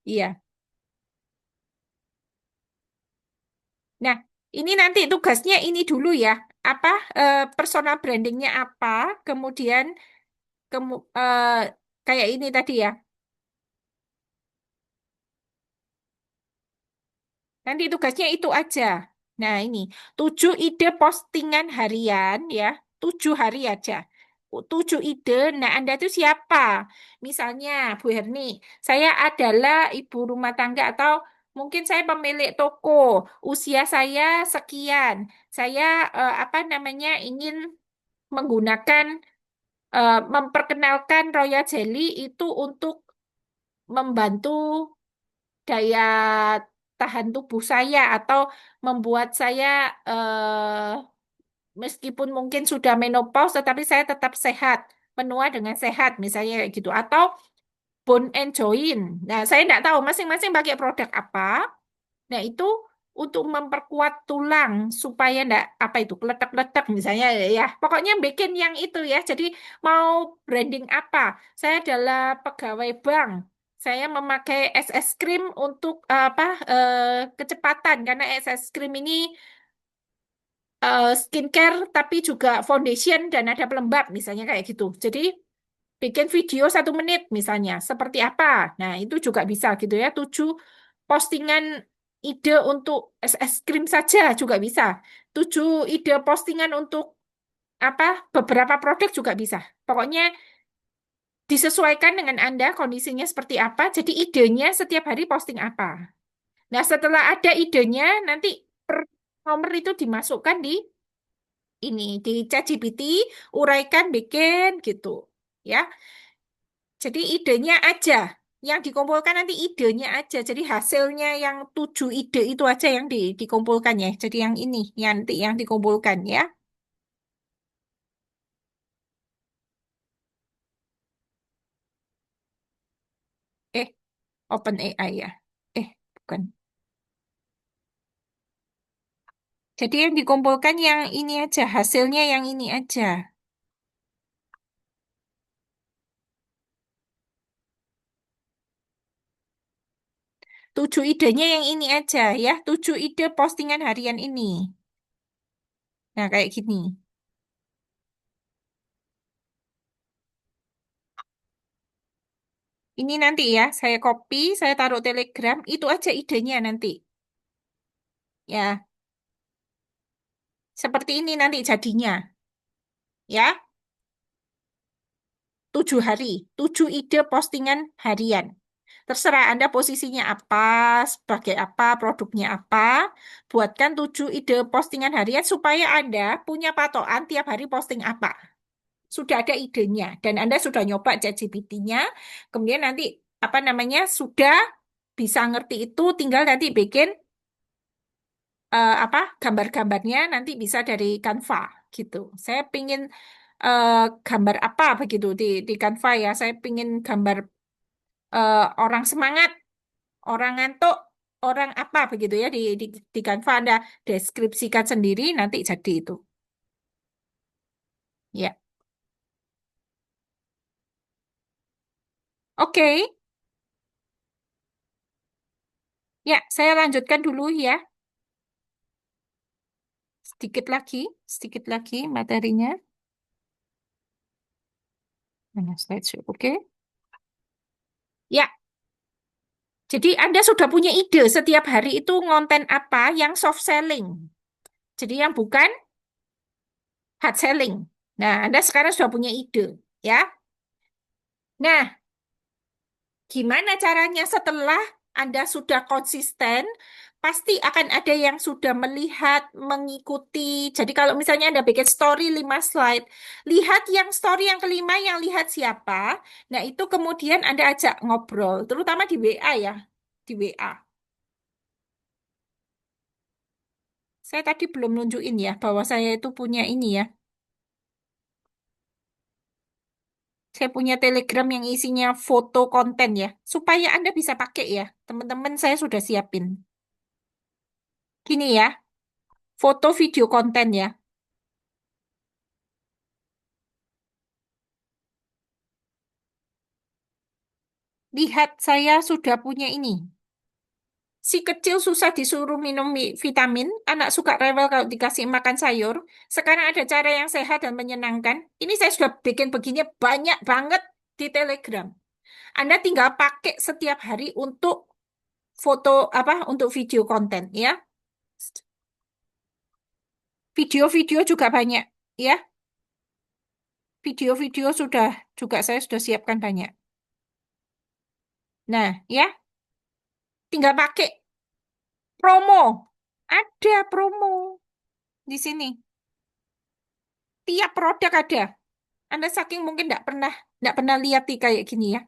Iya. Nah, ini nanti tugasnya ini dulu ya. Apa personal brandingnya apa? Kemudian kayak ini tadi ya. Nanti tugasnya itu aja. Nah, ini 7 ide postingan harian ya. 7 hari aja. 7 ide. Nah, Anda itu siapa? Misalnya, Bu Herni, saya adalah ibu rumah tangga atau mungkin saya pemilik toko. Usia saya sekian. Saya apa namanya ingin menggunakan memperkenalkan Royal Jelly itu untuk membantu daya tahan tubuh saya atau membuat saya meskipun mungkin sudah menopause tetapi saya tetap sehat, menua dengan sehat misalnya kayak gitu atau bone and joint. Nah, saya tidak tahu masing-masing pakai produk apa. Nah, itu untuk memperkuat tulang supaya ndak apa itu keletak-letak misalnya ya. Pokoknya bikin yang itu ya. Jadi mau branding apa? Saya adalah pegawai bank. Saya memakai es krim untuk apa kecepatan karena es krim ini skincare tapi juga foundation dan ada pelembab misalnya kayak gitu. Jadi bikin video 1 menit misalnya seperti apa. Nah, itu juga bisa gitu ya. 7 postingan ide untuk es krim saja juga bisa. 7 ide postingan untuk apa beberapa produk juga bisa. Pokoknya disesuaikan dengan Anda kondisinya seperti apa. Jadi idenya setiap hari posting apa. Nah, setelah ada idenya, nanti per nomor itu dimasukkan di ini di ChatGPT, uraikan, bikin gitu. Ya. Jadi idenya aja. Yang dikumpulkan nanti idenya aja. Jadi hasilnya yang 7 ide itu aja yang dikumpulkan ya. Jadi yang ini nanti yang dikumpulkan ya. Eh, Open AI ya. Bukan. Jadi yang dikumpulkan yang ini aja. Hasilnya yang ini aja. 7 idenya yang ini aja ya. 7 ide postingan harian ini. Nah, kayak gini. Ini nanti ya, saya copy, saya taruh Telegram, itu aja idenya nanti. Ya, seperti ini nanti jadinya. Ya, 7 hari, 7 ide postingan harian. Terserah Anda posisinya apa, sebagai apa, produknya apa. Buatkan 7 ide postingan harian supaya Anda punya patokan tiap hari posting apa. Sudah ada idenya dan Anda sudah nyoba ChatGPT-nya. Kemudian nanti apa namanya sudah bisa ngerti itu, tinggal nanti bikin apa gambar-gambarnya nanti bisa dari Canva gitu. Saya pingin eh, gambar apa begitu di Canva ya. Saya pingin gambar orang semangat, orang ngantuk, orang apa begitu ya di Canva Anda deskripsikan sendiri nanti jadi itu. Ya, oke. Ya, saya lanjutkan dulu ya. Sedikit lagi materinya. Mana slideshow? Oke. Ya, jadi Anda sudah punya ide setiap hari itu ngonten apa yang soft selling. Jadi yang bukan hard selling. Nah, Anda sekarang sudah punya ide, ya. Nah, gimana caranya setelah Anda sudah konsisten, pasti akan ada yang sudah melihat, mengikuti. Jadi kalau misalnya Anda bikin story 5 slide, lihat yang story yang kelima yang lihat siapa. Nah, itu kemudian Anda ajak ngobrol, terutama di WA ya, di WA. Saya tadi belum nunjukin ya bahwa saya itu punya ini ya. Saya punya Telegram yang isinya foto konten ya, supaya Anda bisa pakai ya. Teman-teman saya sudah siapin. Gini ya, foto video konten ya. Lihat, saya sudah punya ini. Si kecil susah disuruh minum vitamin, anak suka rewel kalau dikasih makan sayur. Sekarang ada cara yang sehat dan menyenangkan. Ini saya sudah bikin begini banyak banget di Telegram. Anda tinggal pakai setiap hari untuk foto apa untuk video konten ya. Video-video juga banyak ya. Video-video sudah juga saya sudah siapkan banyak. Nah, ya, tinggal pakai promo. Ada promo di sini. Tiap produk ada. Anda saking mungkin tidak pernah lihat nih kayak gini ya.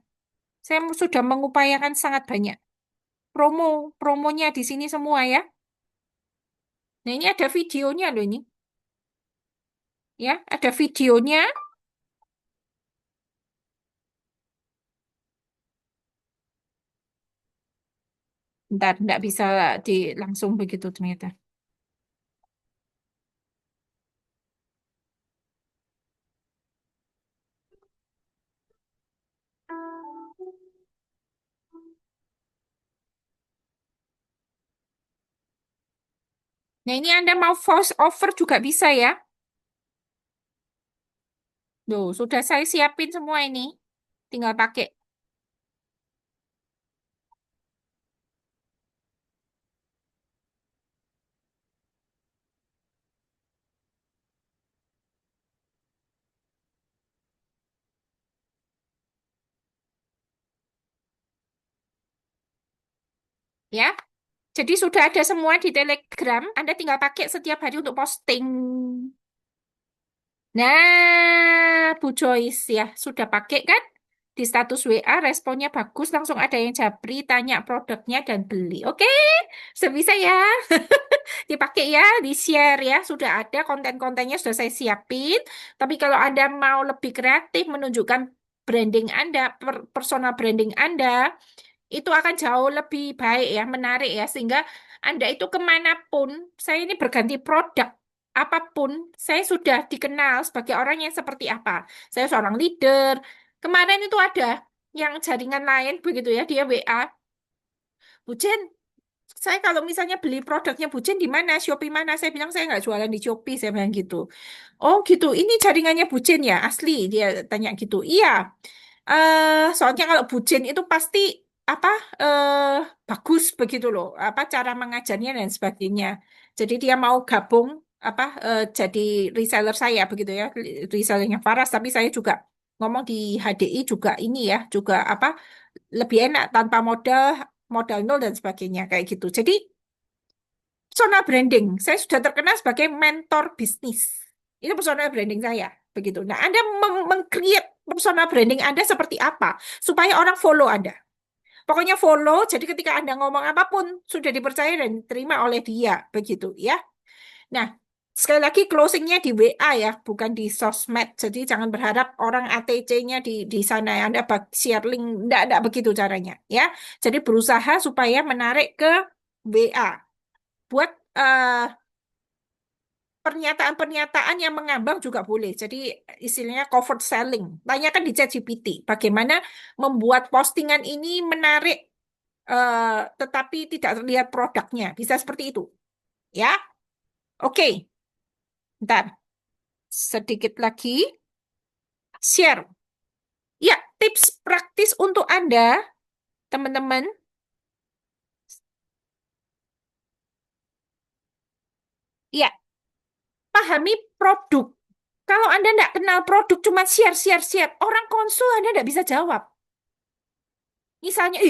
Saya sudah mengupayakan sangat banyak. Promonya di sini semua ya. Nah, ini ada videonya loh ini. Ya, ada videonya. Bentar, tidak bisa langsung begitu ternyata. Nah, ini Anda mau voice over juga bisa ya. Loh, sudah saya siapin semua ini. Tinggal pakai. Ya. Jadi sudah ada semua di Telegram. Anda tinggal pakai setiap hari untuk posting. Nah, Bu Joyce ya, sudah pakai kan? Di status WA, responnya bagus, langsung ada yang japri, tanya produknya, dan beli. Oke, bisa ya. Dipakai ya, di-share ya. Sudah ada konten-kontennya, sudah saya siapin. Tapi kalau Anda mau lebih kreatif, menunjukkan branding Anda, personal branding Anda, itu akan jauh lebih baik ya, menarik ya, sehingga Anda itu kemanapun, saya ini berganti produk, apapun, saya sudah dikenal sebagai orang yang seperti apa. Saya seorang leader. Kemarin itu ada yang jaringan lain begitu ya, dia WA, Bu Jen, saya kalau misalnya beli produknya Bu Jen di mana, Shopee mana? Saya bilang saya nggak jualan di Shopee, saya bilang gitu. Oh gitu, ini jaringannya Bu Jen ya, asli, dia tanya gitu. Iya, soalnya kalau bucin itu pasti apa bagus begitu loh, apa cara mengajarnya dan sebagainya. Jadi dia mau gabung apa jadi reseller saya begitu ya, resellernya Faras. Tapi saya juga ngomong di HDI juga ini ya, juga apa lebih enak tanpa modal modal nol dan sebagainya kayak gitu. Jadi personal branding, saya sudah terkenal sebagai mentor bisnis. Itu personal branding saya, begitu. Nah, Anda meng-create personal branding Anda seperti apa supaya orang follow Anda. Pokoknya follow, jadi ketika Anda ngomong apapun sudah dipercaya dan diterima oleh dia, begitu ya. Nah, sekali lagi closingnya di WA ya, bukan di sosmed. Jadi jangan berharap orang ATC-nya di sana ya. Anda share link, enggak begitu caranya ya. Jadi berusaha supaya menarik ke WA buat pernyataan-pernyataan yang mengambang juga boleh. Jadi istilahnya covered selling. Tanyakan di ChatGPT bagaimana membuat postingan ini menarik tetapi tidak terlihat produknya. Bisa seperti itu. Ya. Oke. Bentar. Sedikit lagi share. Ya, tips praktis untuk Anda, teman-teman. Ya, pahami produk. Kalau Anda tidak kenal produk, cuma share. Orang konsul Anda tidak bisa jawab. Misalnya,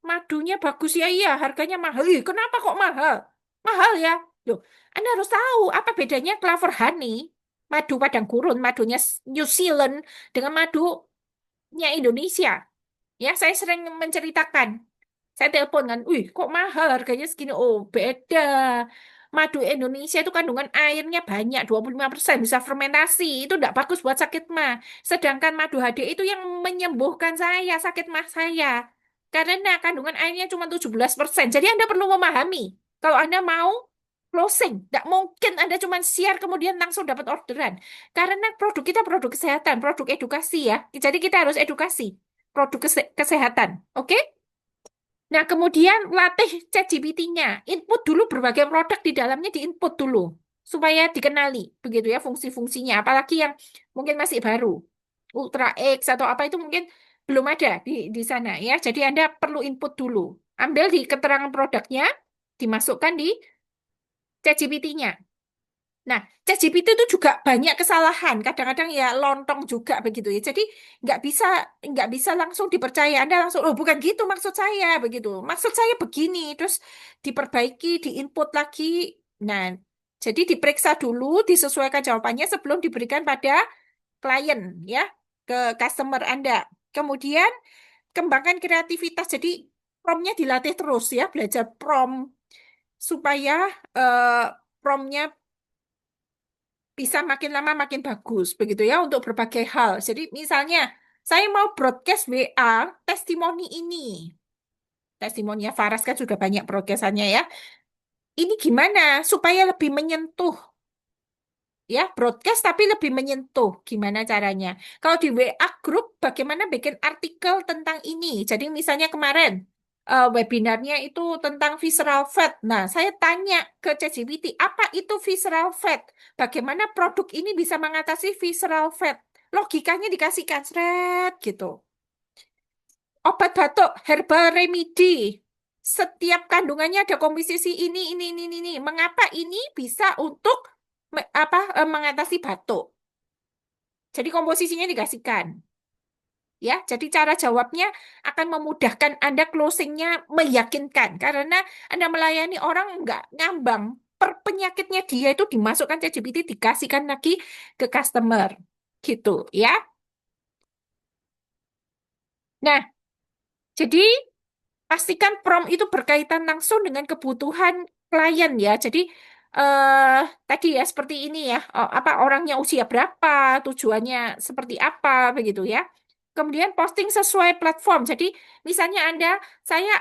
madunya bagus ya, iya, harganya mahal. Kenapa kok mahal? Mahal ya. Loh, Anda harus tahu apa bedanya Clover Honey, madu padang gurun, madunya New Zealand dengan madunya Indonesia. Ya, saya sering menceritakan. Saya telepon kan, wih, kok mahal harganya segini? Oh, beda. Madu Indonesia itu kandungan airnya banyak, 25% bisa fermentasi. Itu tidak bagus buat sakit mah. Sedangkan madu HD itu yang menyembuhkan saya, sakit mah saya. Karena kandungan airnya cuma 17%. Jadi Anda perlu memahami. Kalau Anda mau closing, tidak mungkin Anda cuma share kemudian langsung dapat orderan. Karena produk kita produk kesehatan, produk edukasi ya. Jadi kita harus edukasi produk kesehatan. Oke? Nah, kemudian latih ChatGPT-nya. Input dulu berbagai produk di dalamnya diinput dulu. Supaya dikenali. Begitu ya fungsi-fungsinya. Apalagi yang mungkin masih baru. Ultra X atau apa itu mungkin belum ada di sana ya. Jadi Anda perlu input dulu. Ambil di keterangan produknya, dimasukkan di ChatGPT-nya. Nah, ChatGPT itu juga banyak kesalahan. Kadang-kadang ya lontong juga begitu ya. Jadi nggak bisa nggak bisa langsung dipercaya. Anda langsung, oh bukan gitu maksud saya begitu. Maksud saya begini. Terus diperbaiki, diinput lagi. Nah, jadi diperiksa dulu, disesuaikan jawabannya sebelum diberikan pada klien ya, ke customer Anda. Kemudian kembangkan kreativitas. Jadi promptnya dilatih terus ya, belajar prompt supaya eh, promptnya bisa makin lama makin bagus begitu ya untuk berbagai hal. Jadi misalnya saya mau broadcast WA testimoni ini. Testimoninya Faras kan sudah banyak broadcastannya ya. Ini gimana supaya lebih menyentuh ya, broadcast tapi lebih menyentuh. Gimana caranya? Kalau di WA grup bagaimana bikin artikel tentang ini? Jadi misalnya kemarin webinarnya itu tentang visceral fat. Nah, saya tanya ke ChatGPT, apa itu visceral fat? Bagaimana produk ini bisa mengatasi visceral fat? Logikanya dikasihkan seret gitu. Obat batuk, herbal remedy. Setiap kandungannya ada komposisi ini. Mengapa ini bisa untuk mengatasi batuk? Jadi komposisinya dikasihkan. Ya, jadi cara jawabnya akan memudahkan Anda closingnya meyakinkan karena Anda melayani orang nggak ngambang. Per penyakitnya dia itu dimasukkan ChatGPT dikasihkan lagi ke customer. Gitu ya. Nah, jadi pastikan prompt itu berkaitan langsung dengan kebutuhan klien ya. Jadi eh tadi ya seperti ini ya, apa orangnya usia berapa, tujuannya seperti apa begitu ya. Kemudian posting sesuai platform. Jadi misalnya saya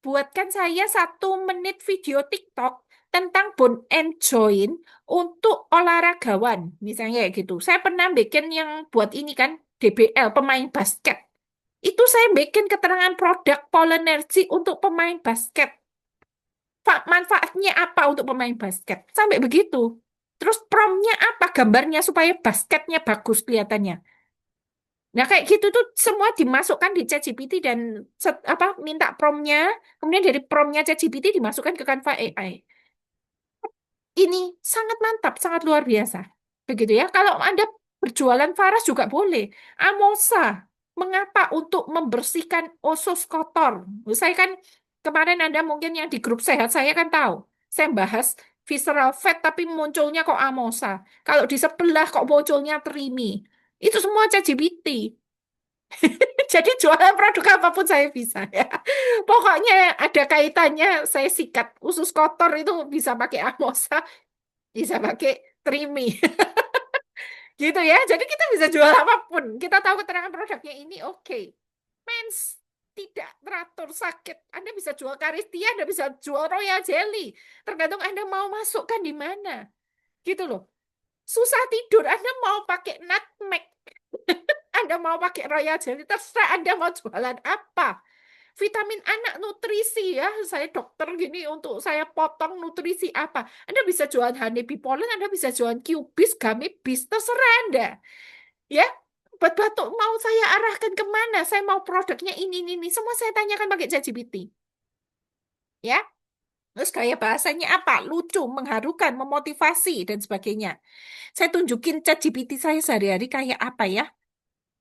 buatkan saya 1 menit video TikTok tentang bone and joint untuk olahragawan, misalnya kayak gitu. Saya pernah bikin yang buat ini kan, DBL, pemain basket. Itu saya bikin keterangan produk Polenergy untuk pemain basket. Manfaatnya apa untuk pemain basket? Sampai begitu. Terus promptnya apa? Gambarnya supaya basketnya bagus kelihatannya. Nah, kayak gitu tuh semua dimasukkan di ChatGPT dan minta promptnya, kemudian dari promptnya ChatGPT dimasukkan ke Canva AI. Ini sangat mantap, sangat luar biasa. Begitu ya. Kalau Anda berjualan Faras juga boleh. Amosa, mengapa untuk membersihkan usus kotor? Saya kan kemarin Anda mungkin yang di grup sehat saya kan tahu. Saya bahas visceral fat tapi munculnya kok Amosa. Kalau di sebelah kok munculnya Trimi. Itu semua ChatGPT. Jadi jualan produk apapun saya bisa ya. Pokoknya ada kaitannya saya sikat. Usus kotor itu bisa pakai Amosa, bisa pakai Trimi. Gitu ya. Jadi kita bisa jual apapun. Kita tahu keterangan produknya ini oke. Mens tidak teratur sakit. Anda bisa jual Karistia, Anda bisa jual Royal Jelly. Tergantung Anda mau masukkan di mana. Gitu loh. Susah tidur, Anda mau pakai nutmeg. Anda mau pakai Royal Jelly, terserah Anda mau jualan apa. Vitamin anak nutrisi ya, saya dokter gini untuk saya potong nutrisi apa. Anda bisa jualan honey bee pollen, Anda bisa jualan Cubis, Gamibis, terserah Anda. Ya, buat batuk mau saya arahkan kemana? Saya mau produknya ini. Semua saya tanyakan pakai ChatGPT. Ya, terus gaya bahasanya apa? Lucu, mengharukan, memotivasi, dan sebagainya. Saya tunjukin ChatGPT saya sehari-hari kayak apa ya.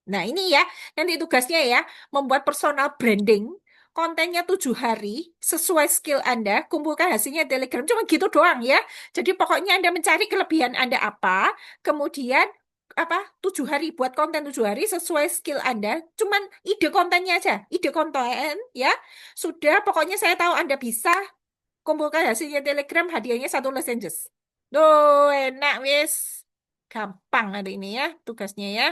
Nah, ini ya, nanti tugasnya ya, membuat personal branding, kontennya 7 hari, sesuai skill Anda, kumpulkan hasilnya di Telegram, cuma gitu doang ya. Jadi pokoknya Anda mencari kelebihan Anda apa, kemudian apa 7 hari, buat konten 7 hari sesuai skill Anda, cuman ide kontennya aja, ide konten ya. Sudah, pokoknya saya tahu Anda bisa, kumpulkan hasilnya Telegram, hadiahnya 1 lozenges. Duh, enak wis. Gampang hari ini ya, tugasnya ya.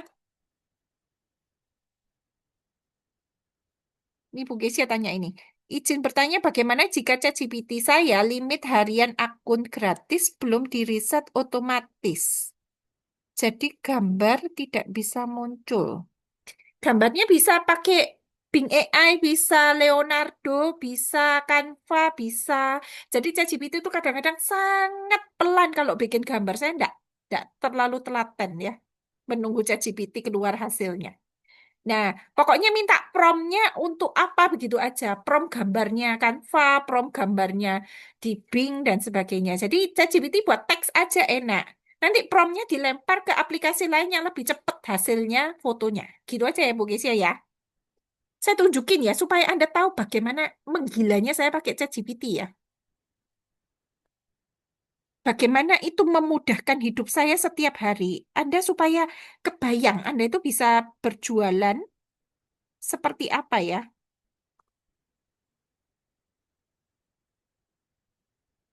Ini Bu Gesia tanya ini. Izin bertanya bagaimana jika ChatGPT saya limit harian akun gratis belum diriset otomatis. Jadi gambar tidak bisa muncul. Gambarnya bisa pakai Bing AI, bisa Leonardo, bisa Canva, bisa. Jadi ChatGPT itu kadang-kadang sangat pelan kalau bikin gambar. Saya enggak terlalu telaten ya menunggu ChatGPT keluar hasilnya. Nah, pokoknya minta promnya untuk apa begitu aja. Prom gambarnya Canva, prom gambarnya di Bing, dan sebagainya. Jadi ChatGPT buat teks aja enak. Nanti promnya dilempar ke aplikasi lain yang lebih cepat hasilnya fotonya. Gitu aja ya Bu Gesia ya. Saya tunjukin ya, supaya Anda tahu bagaimana menggilanya saya pakai ChatGPT ya. Bagaimana itu memudahkan hidup saya setiap hari. Anda supaya kebayang, Anda itu bisa berjualan seperti apa ya.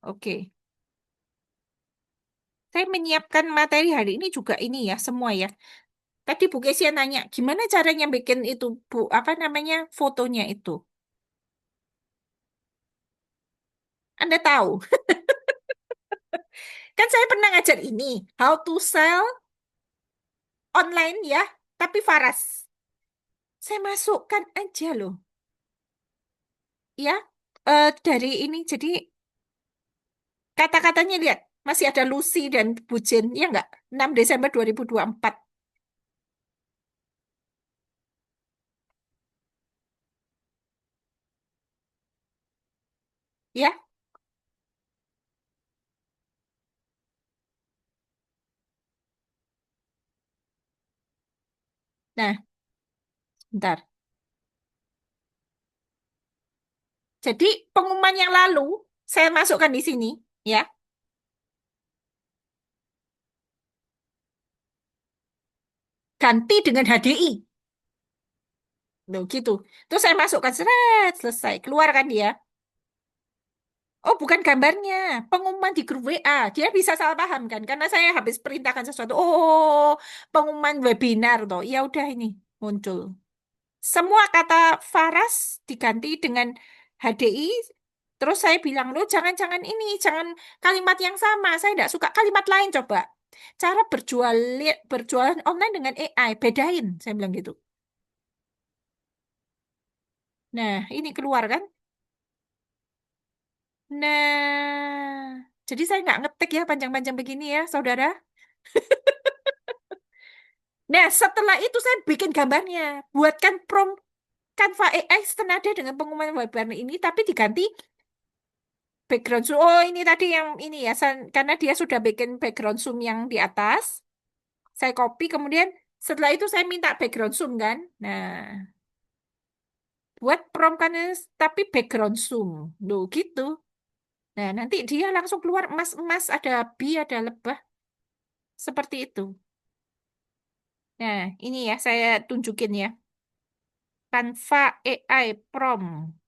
Oke. Saya menyiapkan materi hari ini juga ini ya, semua ya. Tadi Bu Kesia nanya, gimana caranya bikin itu, Bu, apa namanya, fotonya itu? Anda tahu, kan saya pernah ngajar ini, how to sell online ya, tapi Faras. Saya masukkan aja loh, ya, dari ini, jadi kata-katanya lihat, masih ada Lucy dan Bu Jen, ya nggak? 6 Desember 2024, ya. Nah, bentar. Jadi pengumuman yang lalu, saya masukkan di sini, ya. Ganti dengan HDI. Loh, gitu. Terus saya masukkan, seret, selesai. Keluar kan dia. Oh, bukan gambarnya. Pengumuman di grup WA. Dia bisa salah paham kan? Karena saya habis perintahkan sesuatu. Oh, pengumuman webinar toh. Ya udah ini muncul. Semua kata Faras diganti dengan HDI. Terus saya bilang, loh jangan-jangan ini, jangan kalimat yang sama. Saya tidak suka kalimat lain coba. Cara berjualan online dengan AI, bedain. Saya bilang gitu. Nah, ini keluar kan? Nah, jadi saya nggak ngetik ya panjang-panjang begini ya, saudara. Nah, setelah itu saya bikin gambarnya. Buatkan prompt Canva AI senada dengan pengumuman webinar ini, tapi diganti background zoom. Oh, ini tadi yang ini ya, karena dia sudah bikin background zoom yang di atas. Saya copy, kemudian setelah itu saya minta background zoom kan. Nah, buat prompt kan, tapi background zoom. Loh, gitu. Nah, nanti dia langsung keluar emas-emas, ada bi, ada lebah. Seperti itu. Nah, ini ya saya tunjukin ya. Canva AI prompt.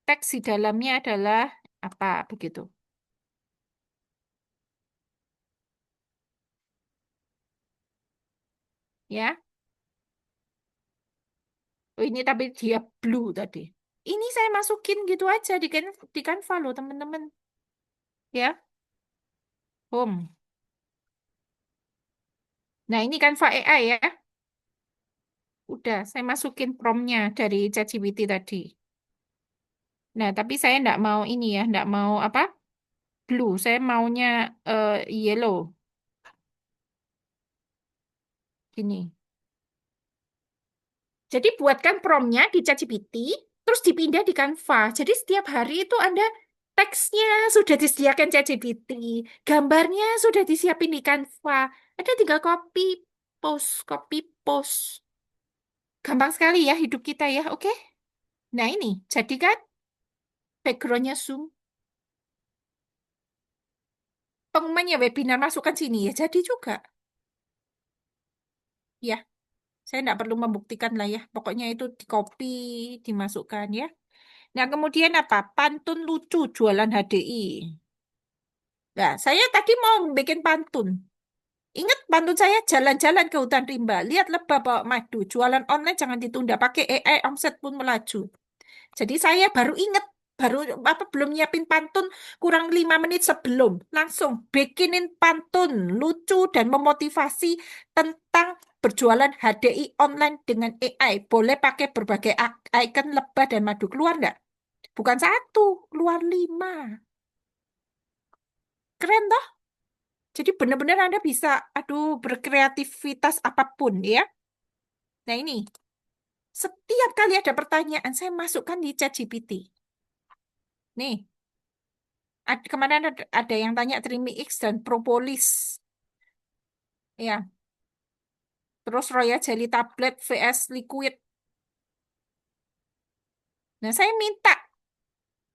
Teks di dalamnya adalah apa begitu. Ya. Oh, ini tapi dia blue tadi. Ini saya masukin gitu aja di Canva loh, teman-teman. Ya, home. Nah, ini Canva AI ya. Udah, saya masukin promptnya dari ChatGPT tadi. Nah, tapi saya enggak mau ini ya, enggak mau apa? Blue. Saya maunya yellow. Gini. Jadi buatkan promptnya di ChatGPT, terus dipindah di Canva. Jadi setiap hari itu Anda teksnya sudah disediakan ChatGPT, gambarnya sudah disiapin di Canva. Ada tinggal copy, post, copy, post. Gampang sekali ya hidup kita ya, oke? Nah ini, jadikan backgroundnya Zoom. Pengumumannya webinar masukkan sini ya, jadi juga. Ya, saya tidak perlu membuktikan lah ya. Pokoknya itu di copy, dimasukkan ya. Nah, kemudian apa? Pantun lucu jualan HDI. Nah, saya tadi mau bikin pantun. Ingat pantun saya jalan-jalan ke hutan rimba. Lihat lebah bawa madu. Jualan online jangan ditunda. Pakai AI omset pun melaju. Jadi saya baru ingat. Baru apa belum nyiapin pantun kurang 5 menit sebelum. Langsung bikinin pantun lucu dan memotivasi tentang berjualan HDI online dengan AI. Boleh pakai berbagai icon lebah dan madu. Keluar nggak? Bukan satu, keluar 5. Keren toh? Jadi benar-benar Anda bisa, aduh, berkreativitas apapun ya. Nah ini, setiap kali ada pertanyaan, saya masukkan di ChatGPT. Nih, kemarin ada yang tanya Trimi X dan Propolis. Ya, terus Royal Jelly Tablet vs Liquid. Nah, saya minta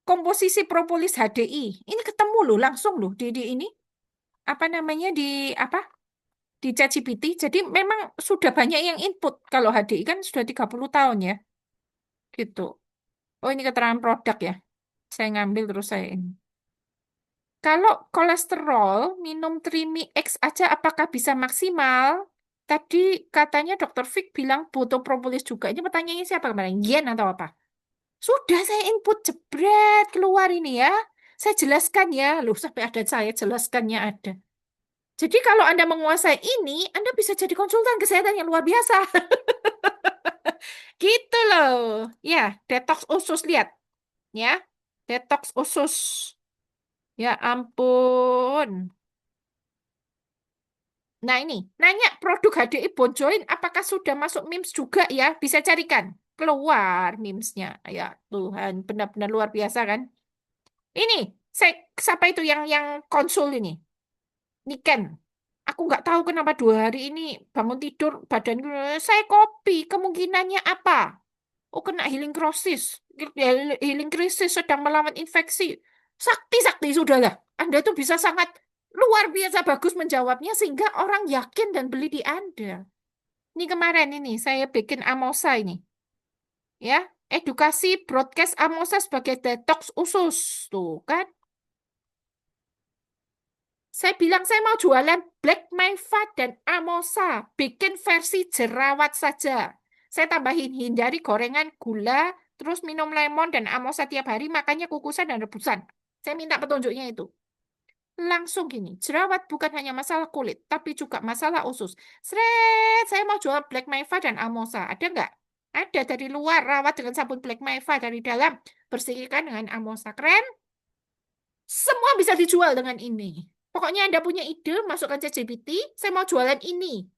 komposisi Propolis HDI. Ini ketemu loh, langsung loh di ini. Apa namanya, apa? Di ChatGPT. Jadi memang sudah banyak yang input. Kalau HDI kan sudah 30 tahun ya. Gitu. Oh, ini keterangan produk ya. Saya ngambil terus saya ini. Kalau kolesterol, minum Trimi X aja apakah bisa maksimal? Tadi katanya Dokter Fik bilang butuh propolis juga. Ini pertanyaannya siapa kemarin? Yen atau apa? Sudah saya input jebret keluar ini ya. Saya jelaskan ya. Loh, sampai ada saya jelaskannya ada. Jadi kalau Anda menguasai ini, Anda bisa jadi konsultan kesehatan yang luar biasa. Gitu loh. Ya, detox usus lihat. Ya, detox usus. Ya ampun. Nah ini, nanya produk HDI Bonjoin apakah sudah masuk memes juga ya? Bisa carikan. Keluar memesnya. Ya Tuhan, benar-benar luar biasa kan? Ini, saya, siapa itu yang konsul ini? Niken. Aku nggak tahu kenapa 2 hari ini bangun tidur badan saya kopi. Kemungkinannya apa? Oh, kena healing crisis. Healing crisis sedang melawan infeksi. Sakti-sakti sudahlah. Anda tuh bisa sangat luar biasa bagus menjawabnya sehingga orang yakin dan beli di Anda. Ini kemarin ini saya bikin Amosa ini. Ya, edukasi broadcast Amosa sebagai detox usus. Tuh kan. Saya bilang saya mau jualan Black Maiva dan Amosa. Bikin versi jerawat saja. Saya tambahin hindari gorengan, gula, terus minum lemon dan Amosa tiap hari, makanya kukusan dan rebusan. Saya minta petunjuknya itu. Langsung gini, jerawat bukan hanya masalah kulit, tapi juga masalah usus. Sret, saya mau jual Black Maiva dan Amosa. Ada nggak? Ada dari luar, rawat dengan sabun Black Maiva, dari dalam, bersihkan dengan Amosa. Keren? Semua bisa dijual dengan ini. Pokoknya Anda punya ide, masukkan ChatGPT, saya mau jualan ini.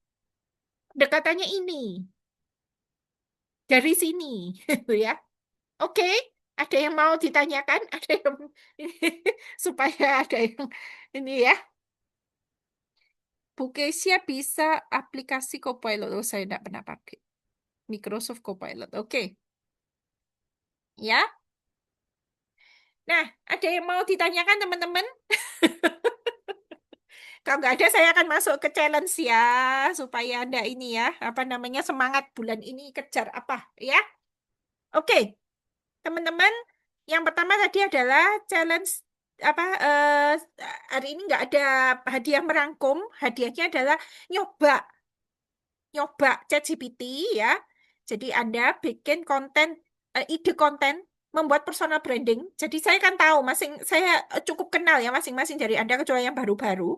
Dekatannya ini. Dari sini. Gitu ya. Oke, ada yang mau ditanyakan? Ada yang supaya ada yang ini ya. Bu Kesia bisa aplikasi Copilot. Oh, saya tidak pernah pakai. Microsoft Copilot. Oke. Ya. Nah, ada yang mau ditanyakan teman-teman? Kalau nggak ada, saya akan masuk ke challenge ya, supaya Anda ini ya, apa namanya, semangat bulan ini kejar apa ya? Oke, teman-teman, yang pertama tadi adalah challenge apa hari ini nggak ada hadiah merangkum, hadiahnya adalah nyoba nyoba ChatGPT ya. Jadi Anda bikin konten, ide konten, membuat personal branding. Jadi saya kan tahu saya cukup kenal ya masing-masing dari Anda kecuali yang baru-baru.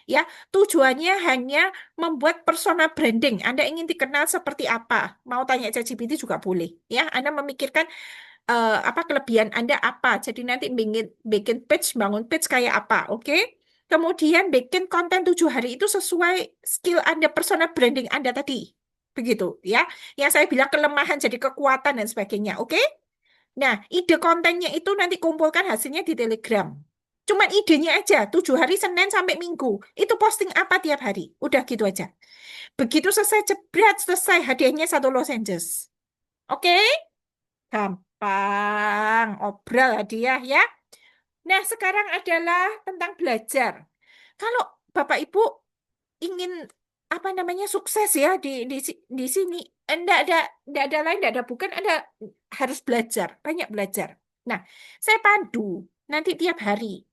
Ya, tujuannya hanya membuat personal branding. Anda ingin dikenal seperti apa? Mau tanya ChatGPT juga boleh. Ya, Anda memikirkan apa kelebihan Anda apa. Jadi nanti bikin bikin page, bangun page kayak apa, oke? Kemudian bikin konten 7 hari itu sesuai skill Anda, personal branding Anda tadi. Begitu ya. Yang saya bilang kelemahan jadi kekuatan dan sebagainya, oke? Nah, ide kontennya itu nanti kumpulkan hasilnya di Telegram. Cuman idenya aja, 7 hari Senin sampai Minggu. Itu posting apa tiap hari? Udah gitu aja. Begitu selesai, jebret, selesai. Hadiahnya satu lozenges. Oke? Gampang. Obral hadiah ya. Nah, sekarang adalah tentang belajar. Kalau Bapak Ibu ingin apa namanya sukses ya di sini, enggak ada lain, enggak ada bukan, Anda harus belajar, banyak belajar. Nah, saya pandu nanti tiap hari.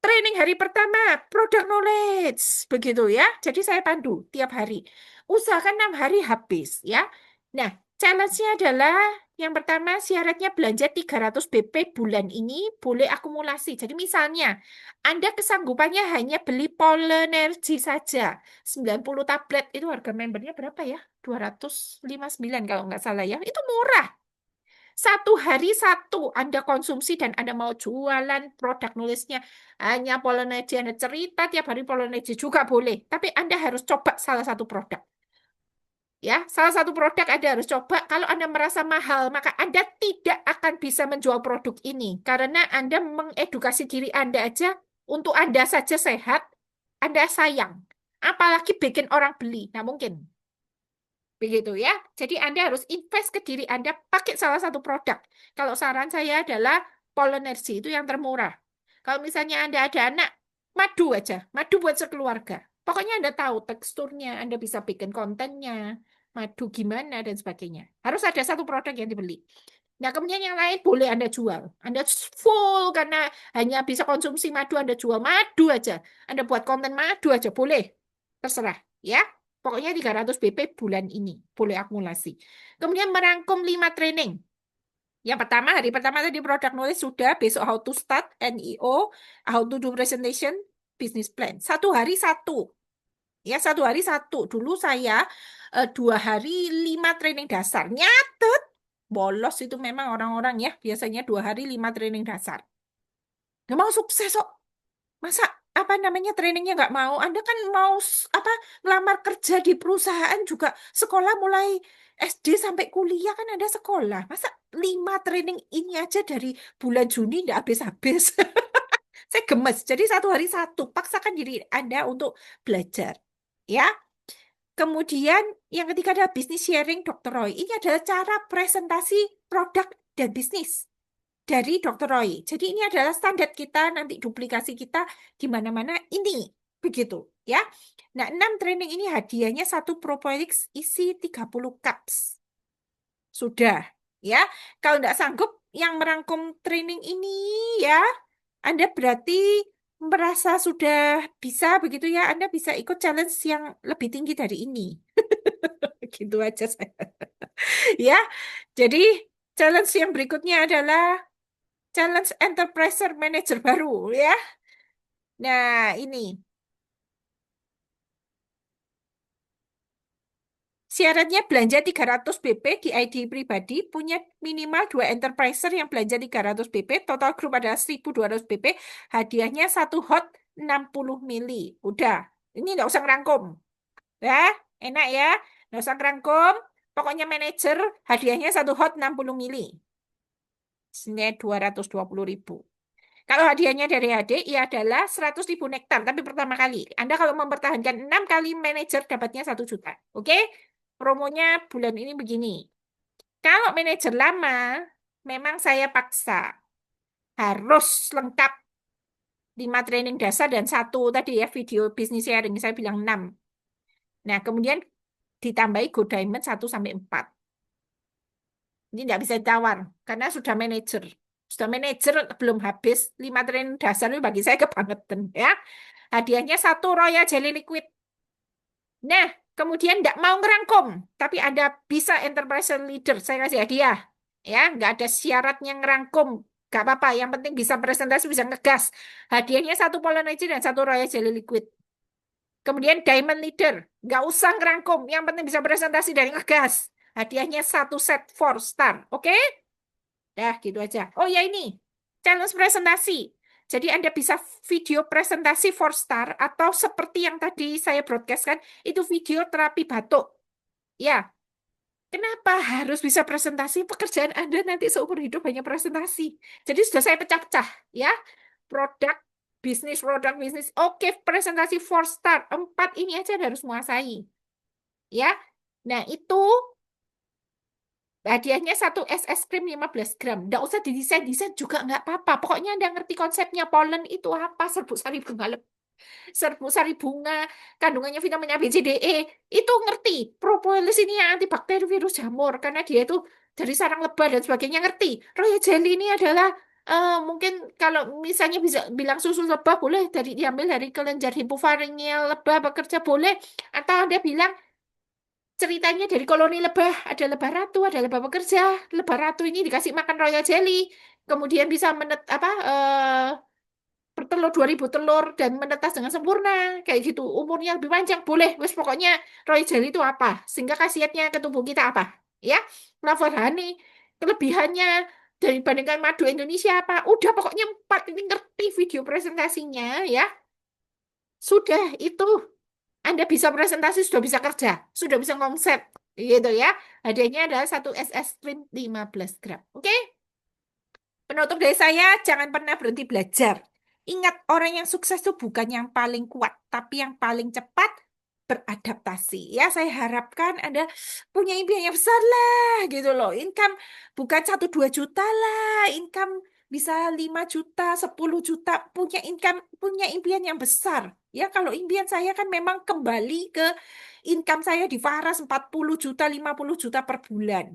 Training hari pertama, product knowledge, begitu ya. Jadi saya pandu tiap hari. Usahakan 6 hari habis ya. Nah, challenge-nya adalah yang pertama syaratnya belanja 300 BP bulan ini boleh akumulasi. Jadi misalnya Anda kesanggupannya hanya beli Polenergy saja. 90 tablet itu harga membernya berapa ya? 259 kalau nggak salah ya. Itu murah. 1 hari 1 Anda konsumsi dan Anda mau jualan produk nulisnya hanya Polonaise, Anda cerita tiap hari Polonaise juga boleh. Tapi Anda harus coba salah satu produk. Ya, salah satu produk Anda harus coba. Kalau Anda merasa mahal, maka Anda tidak akan bisa menjual produk ini. Karena Anda mengedukasi diri Anda aja, untuk Anda saja sehat, Anda sayang. Apalagi bikin orang beli. Nah, mungkin. Begitu ya. Jadi Anda harus invest ke diri Anda pakai salah satu produk. Kalau saran saya adalah Polenergy itu yang termurah. Kalau misalnya Anda ada anak, madu aja. Madu buat sekeluarga. Pokoknya Anda tahu teksturnya, Anda bisa bikin kontennya, madu gimana dan sebagainya. Harus ada satu produk yang dibeli. Nah, kemudian yang lain boleh Anda jual. Anda full karena hanya bisa konsumsi madu, Anda jual madu aja. Anda buat konten madu aja, boleh. Terserah, ya. Pokoknya 300 BP bulan ini. Boleh akumulasi. Kemudian merangkum 5 training. Yang pertama, hari pertama tadi product knowledge sudah. Besok how to start, NEO, how to do presentation, business plan. 1 hari 1. Ya, 1 hari 1. Dulu saya 2 hari 5 training dasar. Nyatet. Bolos itu memang orang-orang ya. Biasanya 2 hari 5 training dasar. Nggak mau sukses kok. Masa apa namanya trainingnya nggak mau? Anda kan mau apa ngelamar kerja di perusahaan juga sekolah mulai SD sampai kuliah kan ada sekolah. Masa 5 training ini aja dari bulan Juni nggak habis-habis. Saya gemes. Jadi 1 hari 1. Paksakan diri Anda untuk belajar. Ya. Kemudian yang ketiga adalah business sharing Dr. Roy. Ini adalah cara presentasi produk dan bisnis dari Dr. Roy. Jadi ini adalah standar kita, nanti duplikasi kita di mana-mana ini. Begitu, ya. Nah, 6 training ini hadiahnya 1 probiotics isi 30 cups. Sudah, ya. Kalau tidak sanggup yang merangkum training ini, ya, Anda berarti merasa sudah bisa, begitu ya. Anda bisa ikut challenge yang lebih tinggi dari ini. Gitu aja saya. Ya, jadi challenge yang berikutnya adalah challenge enterprise manager baru ya. Nah, ini syaratnya belanja 300 BP di ID pribadi, punya minimal 2 enterpriser yang belanja 300 BP, total grup adalah 1.200 BP, hadiahnya 1 hot 60 mili. Udah, ini nggak usah ngerangkum. Ya, enak ya. Nggak usah ngerangkum. Pokoknya manajer hadiahnya 1 hot 60 mili. Ini 220.000. Kalau hadiahnya dari HDI adalah 100.000 nektar, tapi pertama kali. Anda kalau mempertahankan 6 kali manajer dapatnya 1 juta. Oke? Promonya bulan ini begini. Kalau manajer lama, memang saya paksa. Harus lengkap 5 training dasar dan 1 tadi ya video business sharing. Saya bilang 6. Nah, kemudian ditambahi Go Diamond 1-4. Ini tidak bisa ditawar karena sudah manajer. Sudah manajer belum habis 5 training dasar itu bagi saya kebangetan ya. Hadiahnya 1 Royal Jelly Liquid. Nah, kemudian tidak mau ngerangkum, tapi Anda bisa enterprise leader. Saya kasih hadiah. Ya, nggak ada syaratnya ngerangkum. Nggak apa-apa, yang penting bisa presentasi, bisa ngegas. Hadiahnya 1 Polonaise dan 1 Royal Jelly Liquid. Kemudian Diamond Leader. Nggak usah ngerangkum, yang penting bisa presentasi dan ngegas. Hadiahnya 1 set 4 star. Oke? Dah, gitu aja. Oh ya ini, challenge presentasi. Jadi Anda bisa video presentasi 4 star atau seperti yang tadi saya broadcastkan, itu video terapi batuk. Ya, kenapa harus bisa presentasi? Pekerjaan Anda nanti seumur hidup hanya presentasi. Jadi sudah saya pecah-pecah, ya. Produk, bisnis, produk, bisnis. Oke, presentasi 4 star. 4 ini aja Anda harus menguasai. ya. Nah, itu hadiahnya satu es krim 15 gram. Nggak usah didesain-desain juga nggak apa-apa. Pokoknya Anda ngerti konsepnya pollen itu apa, serbuk sari bunga, serbuk sari bunga, kandungannya vitamin A, B, C, D, E. Itu ngerti. Propolis ini yang antibakteri virus jamur. Karena dia itu dari sarang lebah dan sebagainya ngerti. Royal jelly ini adalah mungkin kalau misalnya bisa bilang susu lebah boleh diambil dari kelenjar hipofaringeal lebah bekerja boleh, atau Anda bilang ceritanya dari koloni lebah, ada lebah ratu, ada lebah pekerja. Lebah ratu ini dikasih makan royal jelly, kemudian bisa bertelur 2000 telur dan menetas dengan sempurna, kayak gitu. Umurnya lebih panjang, boleh. Wes pokoknya royal jelly itu apa? Sehingga khasiatnya ke tubuh kita apa? Ya, flavor honey, kelebihannya dibandingkan madu Indonesia apa? Udah pokoknya empat ini ngerti video presentasinya ya. Sudah itu. Anda bisa presentasi, sudah bisa kerja, sudah bisa konsep, gitu ya. Hadiahnya adalah satu es krim 15 gram. Oke? Penutup dari saya, jangan pernah berhenti belajar. Ingat, orang yang sukses itu bukan yang paling kuat, tapi yang paling cepat beradaptasi. Ya, saya harapkan Anda punya impian yang besar lah, gitu loh. Income bukan 1-2 juta lah, income bisa 5 juta, 10 juta, punya income, punya impian yang besar. Ya, kalau impian saya kan memang kembali ke income saya di Faras 40 juta, 50 juta per bulan.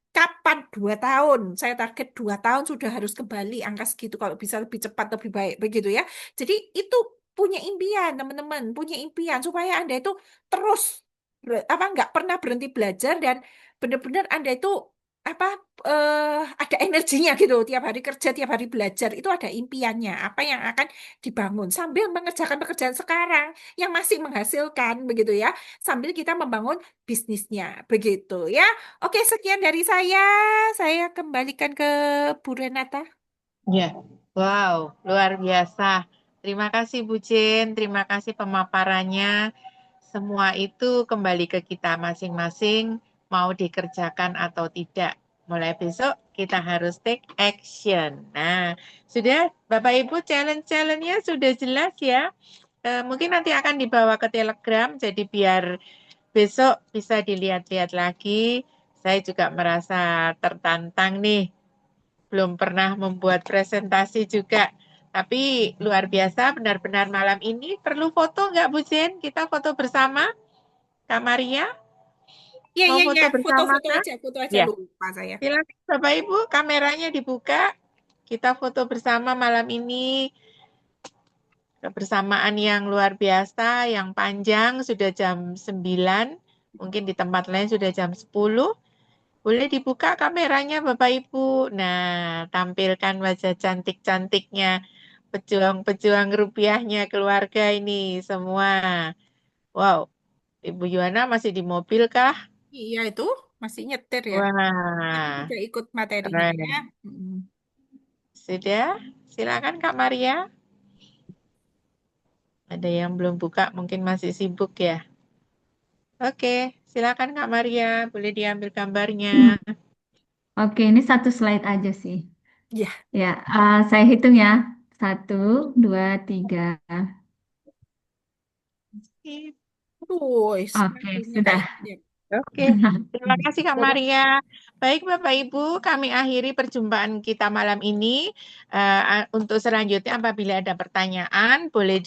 Kapan 2 tahun? Saya target 2 tahun sudah harus kembali angka segitu. Kalau bisa lebih cepat lebih baik begitu ya. Jadi itu punya impian teman-teman, punya impian supaya Anda itu terus nggak pernah berhenti belajar dan benar-benar Anda itu apa ada energinya gitu. Tiap hari kerja, tiap hari belajar itu ada impiannya. Apa yang akan dibangun sambil mengerjakan pekerjaan sekarang yang masih menghasilkan begitu ya. Sambil kita membangun bisnisnya begitu ya. Oke, sekian dari saya. Saya kembalikan ke Bu Renata. Ya, wow, luar biasa. Terima kasih Bu Jen, terima kasih pemaparannya. Semua itu kembali ke kita masing-masing, mau dikerjakan atau tidak. Mulai besok kita harus take action. Nah, sudah Bapak Ibu challenge-challenge-nya sudah jelas ya. Mungkin nanti akan dibawa ke Telegram, jadi biar besok bisa dilihat-lihat lagi. Saya juga merasa tertantang nih, belum pernah membuat presentasi juga. Tapi luar biasa, benar-benar malam ini. Perlu foto nggak Bu Jen? Kita foto bersama, Kak Maria? Iya, Mau iya, iya. foto bersama, Kak? Foto aja Ya, lupa saya. silakan Bapak Ibu, kameranya dibuka. Kita foto bersama malam ini. Kebersamaan yang luar biasa, yang panjang, sudah jam 9. Mungkin di tempat lain sudah jam 10. Boleh dibuka kameranya Bapak Ibu. Nah, tampilkan wajah cantik-cantiknya pejuang-pejuang rupiahnya keluarga ini semua. Wow, Ibu Yuana masih di mobil kah? Iya, itu masih nyetir ya. Tapi Wah, sudah ikut materinya ya. keren. Mm. Sudah? Silakan Kak Maria. Ada yang belum buka, mungkin masih sibuk ya. Oke, silakan Kak Maria. Boleh diambil gambarnya. Oke, ini satu slide aja sih. Ya. Ya, saya hitung ya. 1, 2, 3. Wih, Oke, majunya sudah. kayak gini. Oke, terima kasih Kak Udah. Maria. Baik Bapak Ibu, kami akhiri perjumpaan kita malam ini. Untuk selanjutnya apabila ada pertanyaan boleh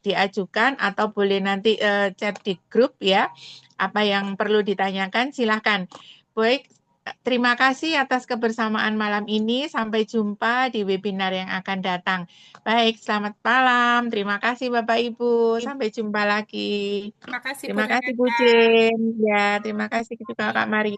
diajukan atau boleh nanti chat di grup ya. Apa yang perlu ditanyakan silahkan. Baik, terima kasih atas kebersamaan malam ini. Sampai jumpa di webinar yang akan datang. Baik, selamat malam. Terima kasih Bapak Ibu. Sampai jumpa lagi. Terima kasih Bu Terima kasih Bu Renata. Jen. Ya, terima kasih juga Kak Maria.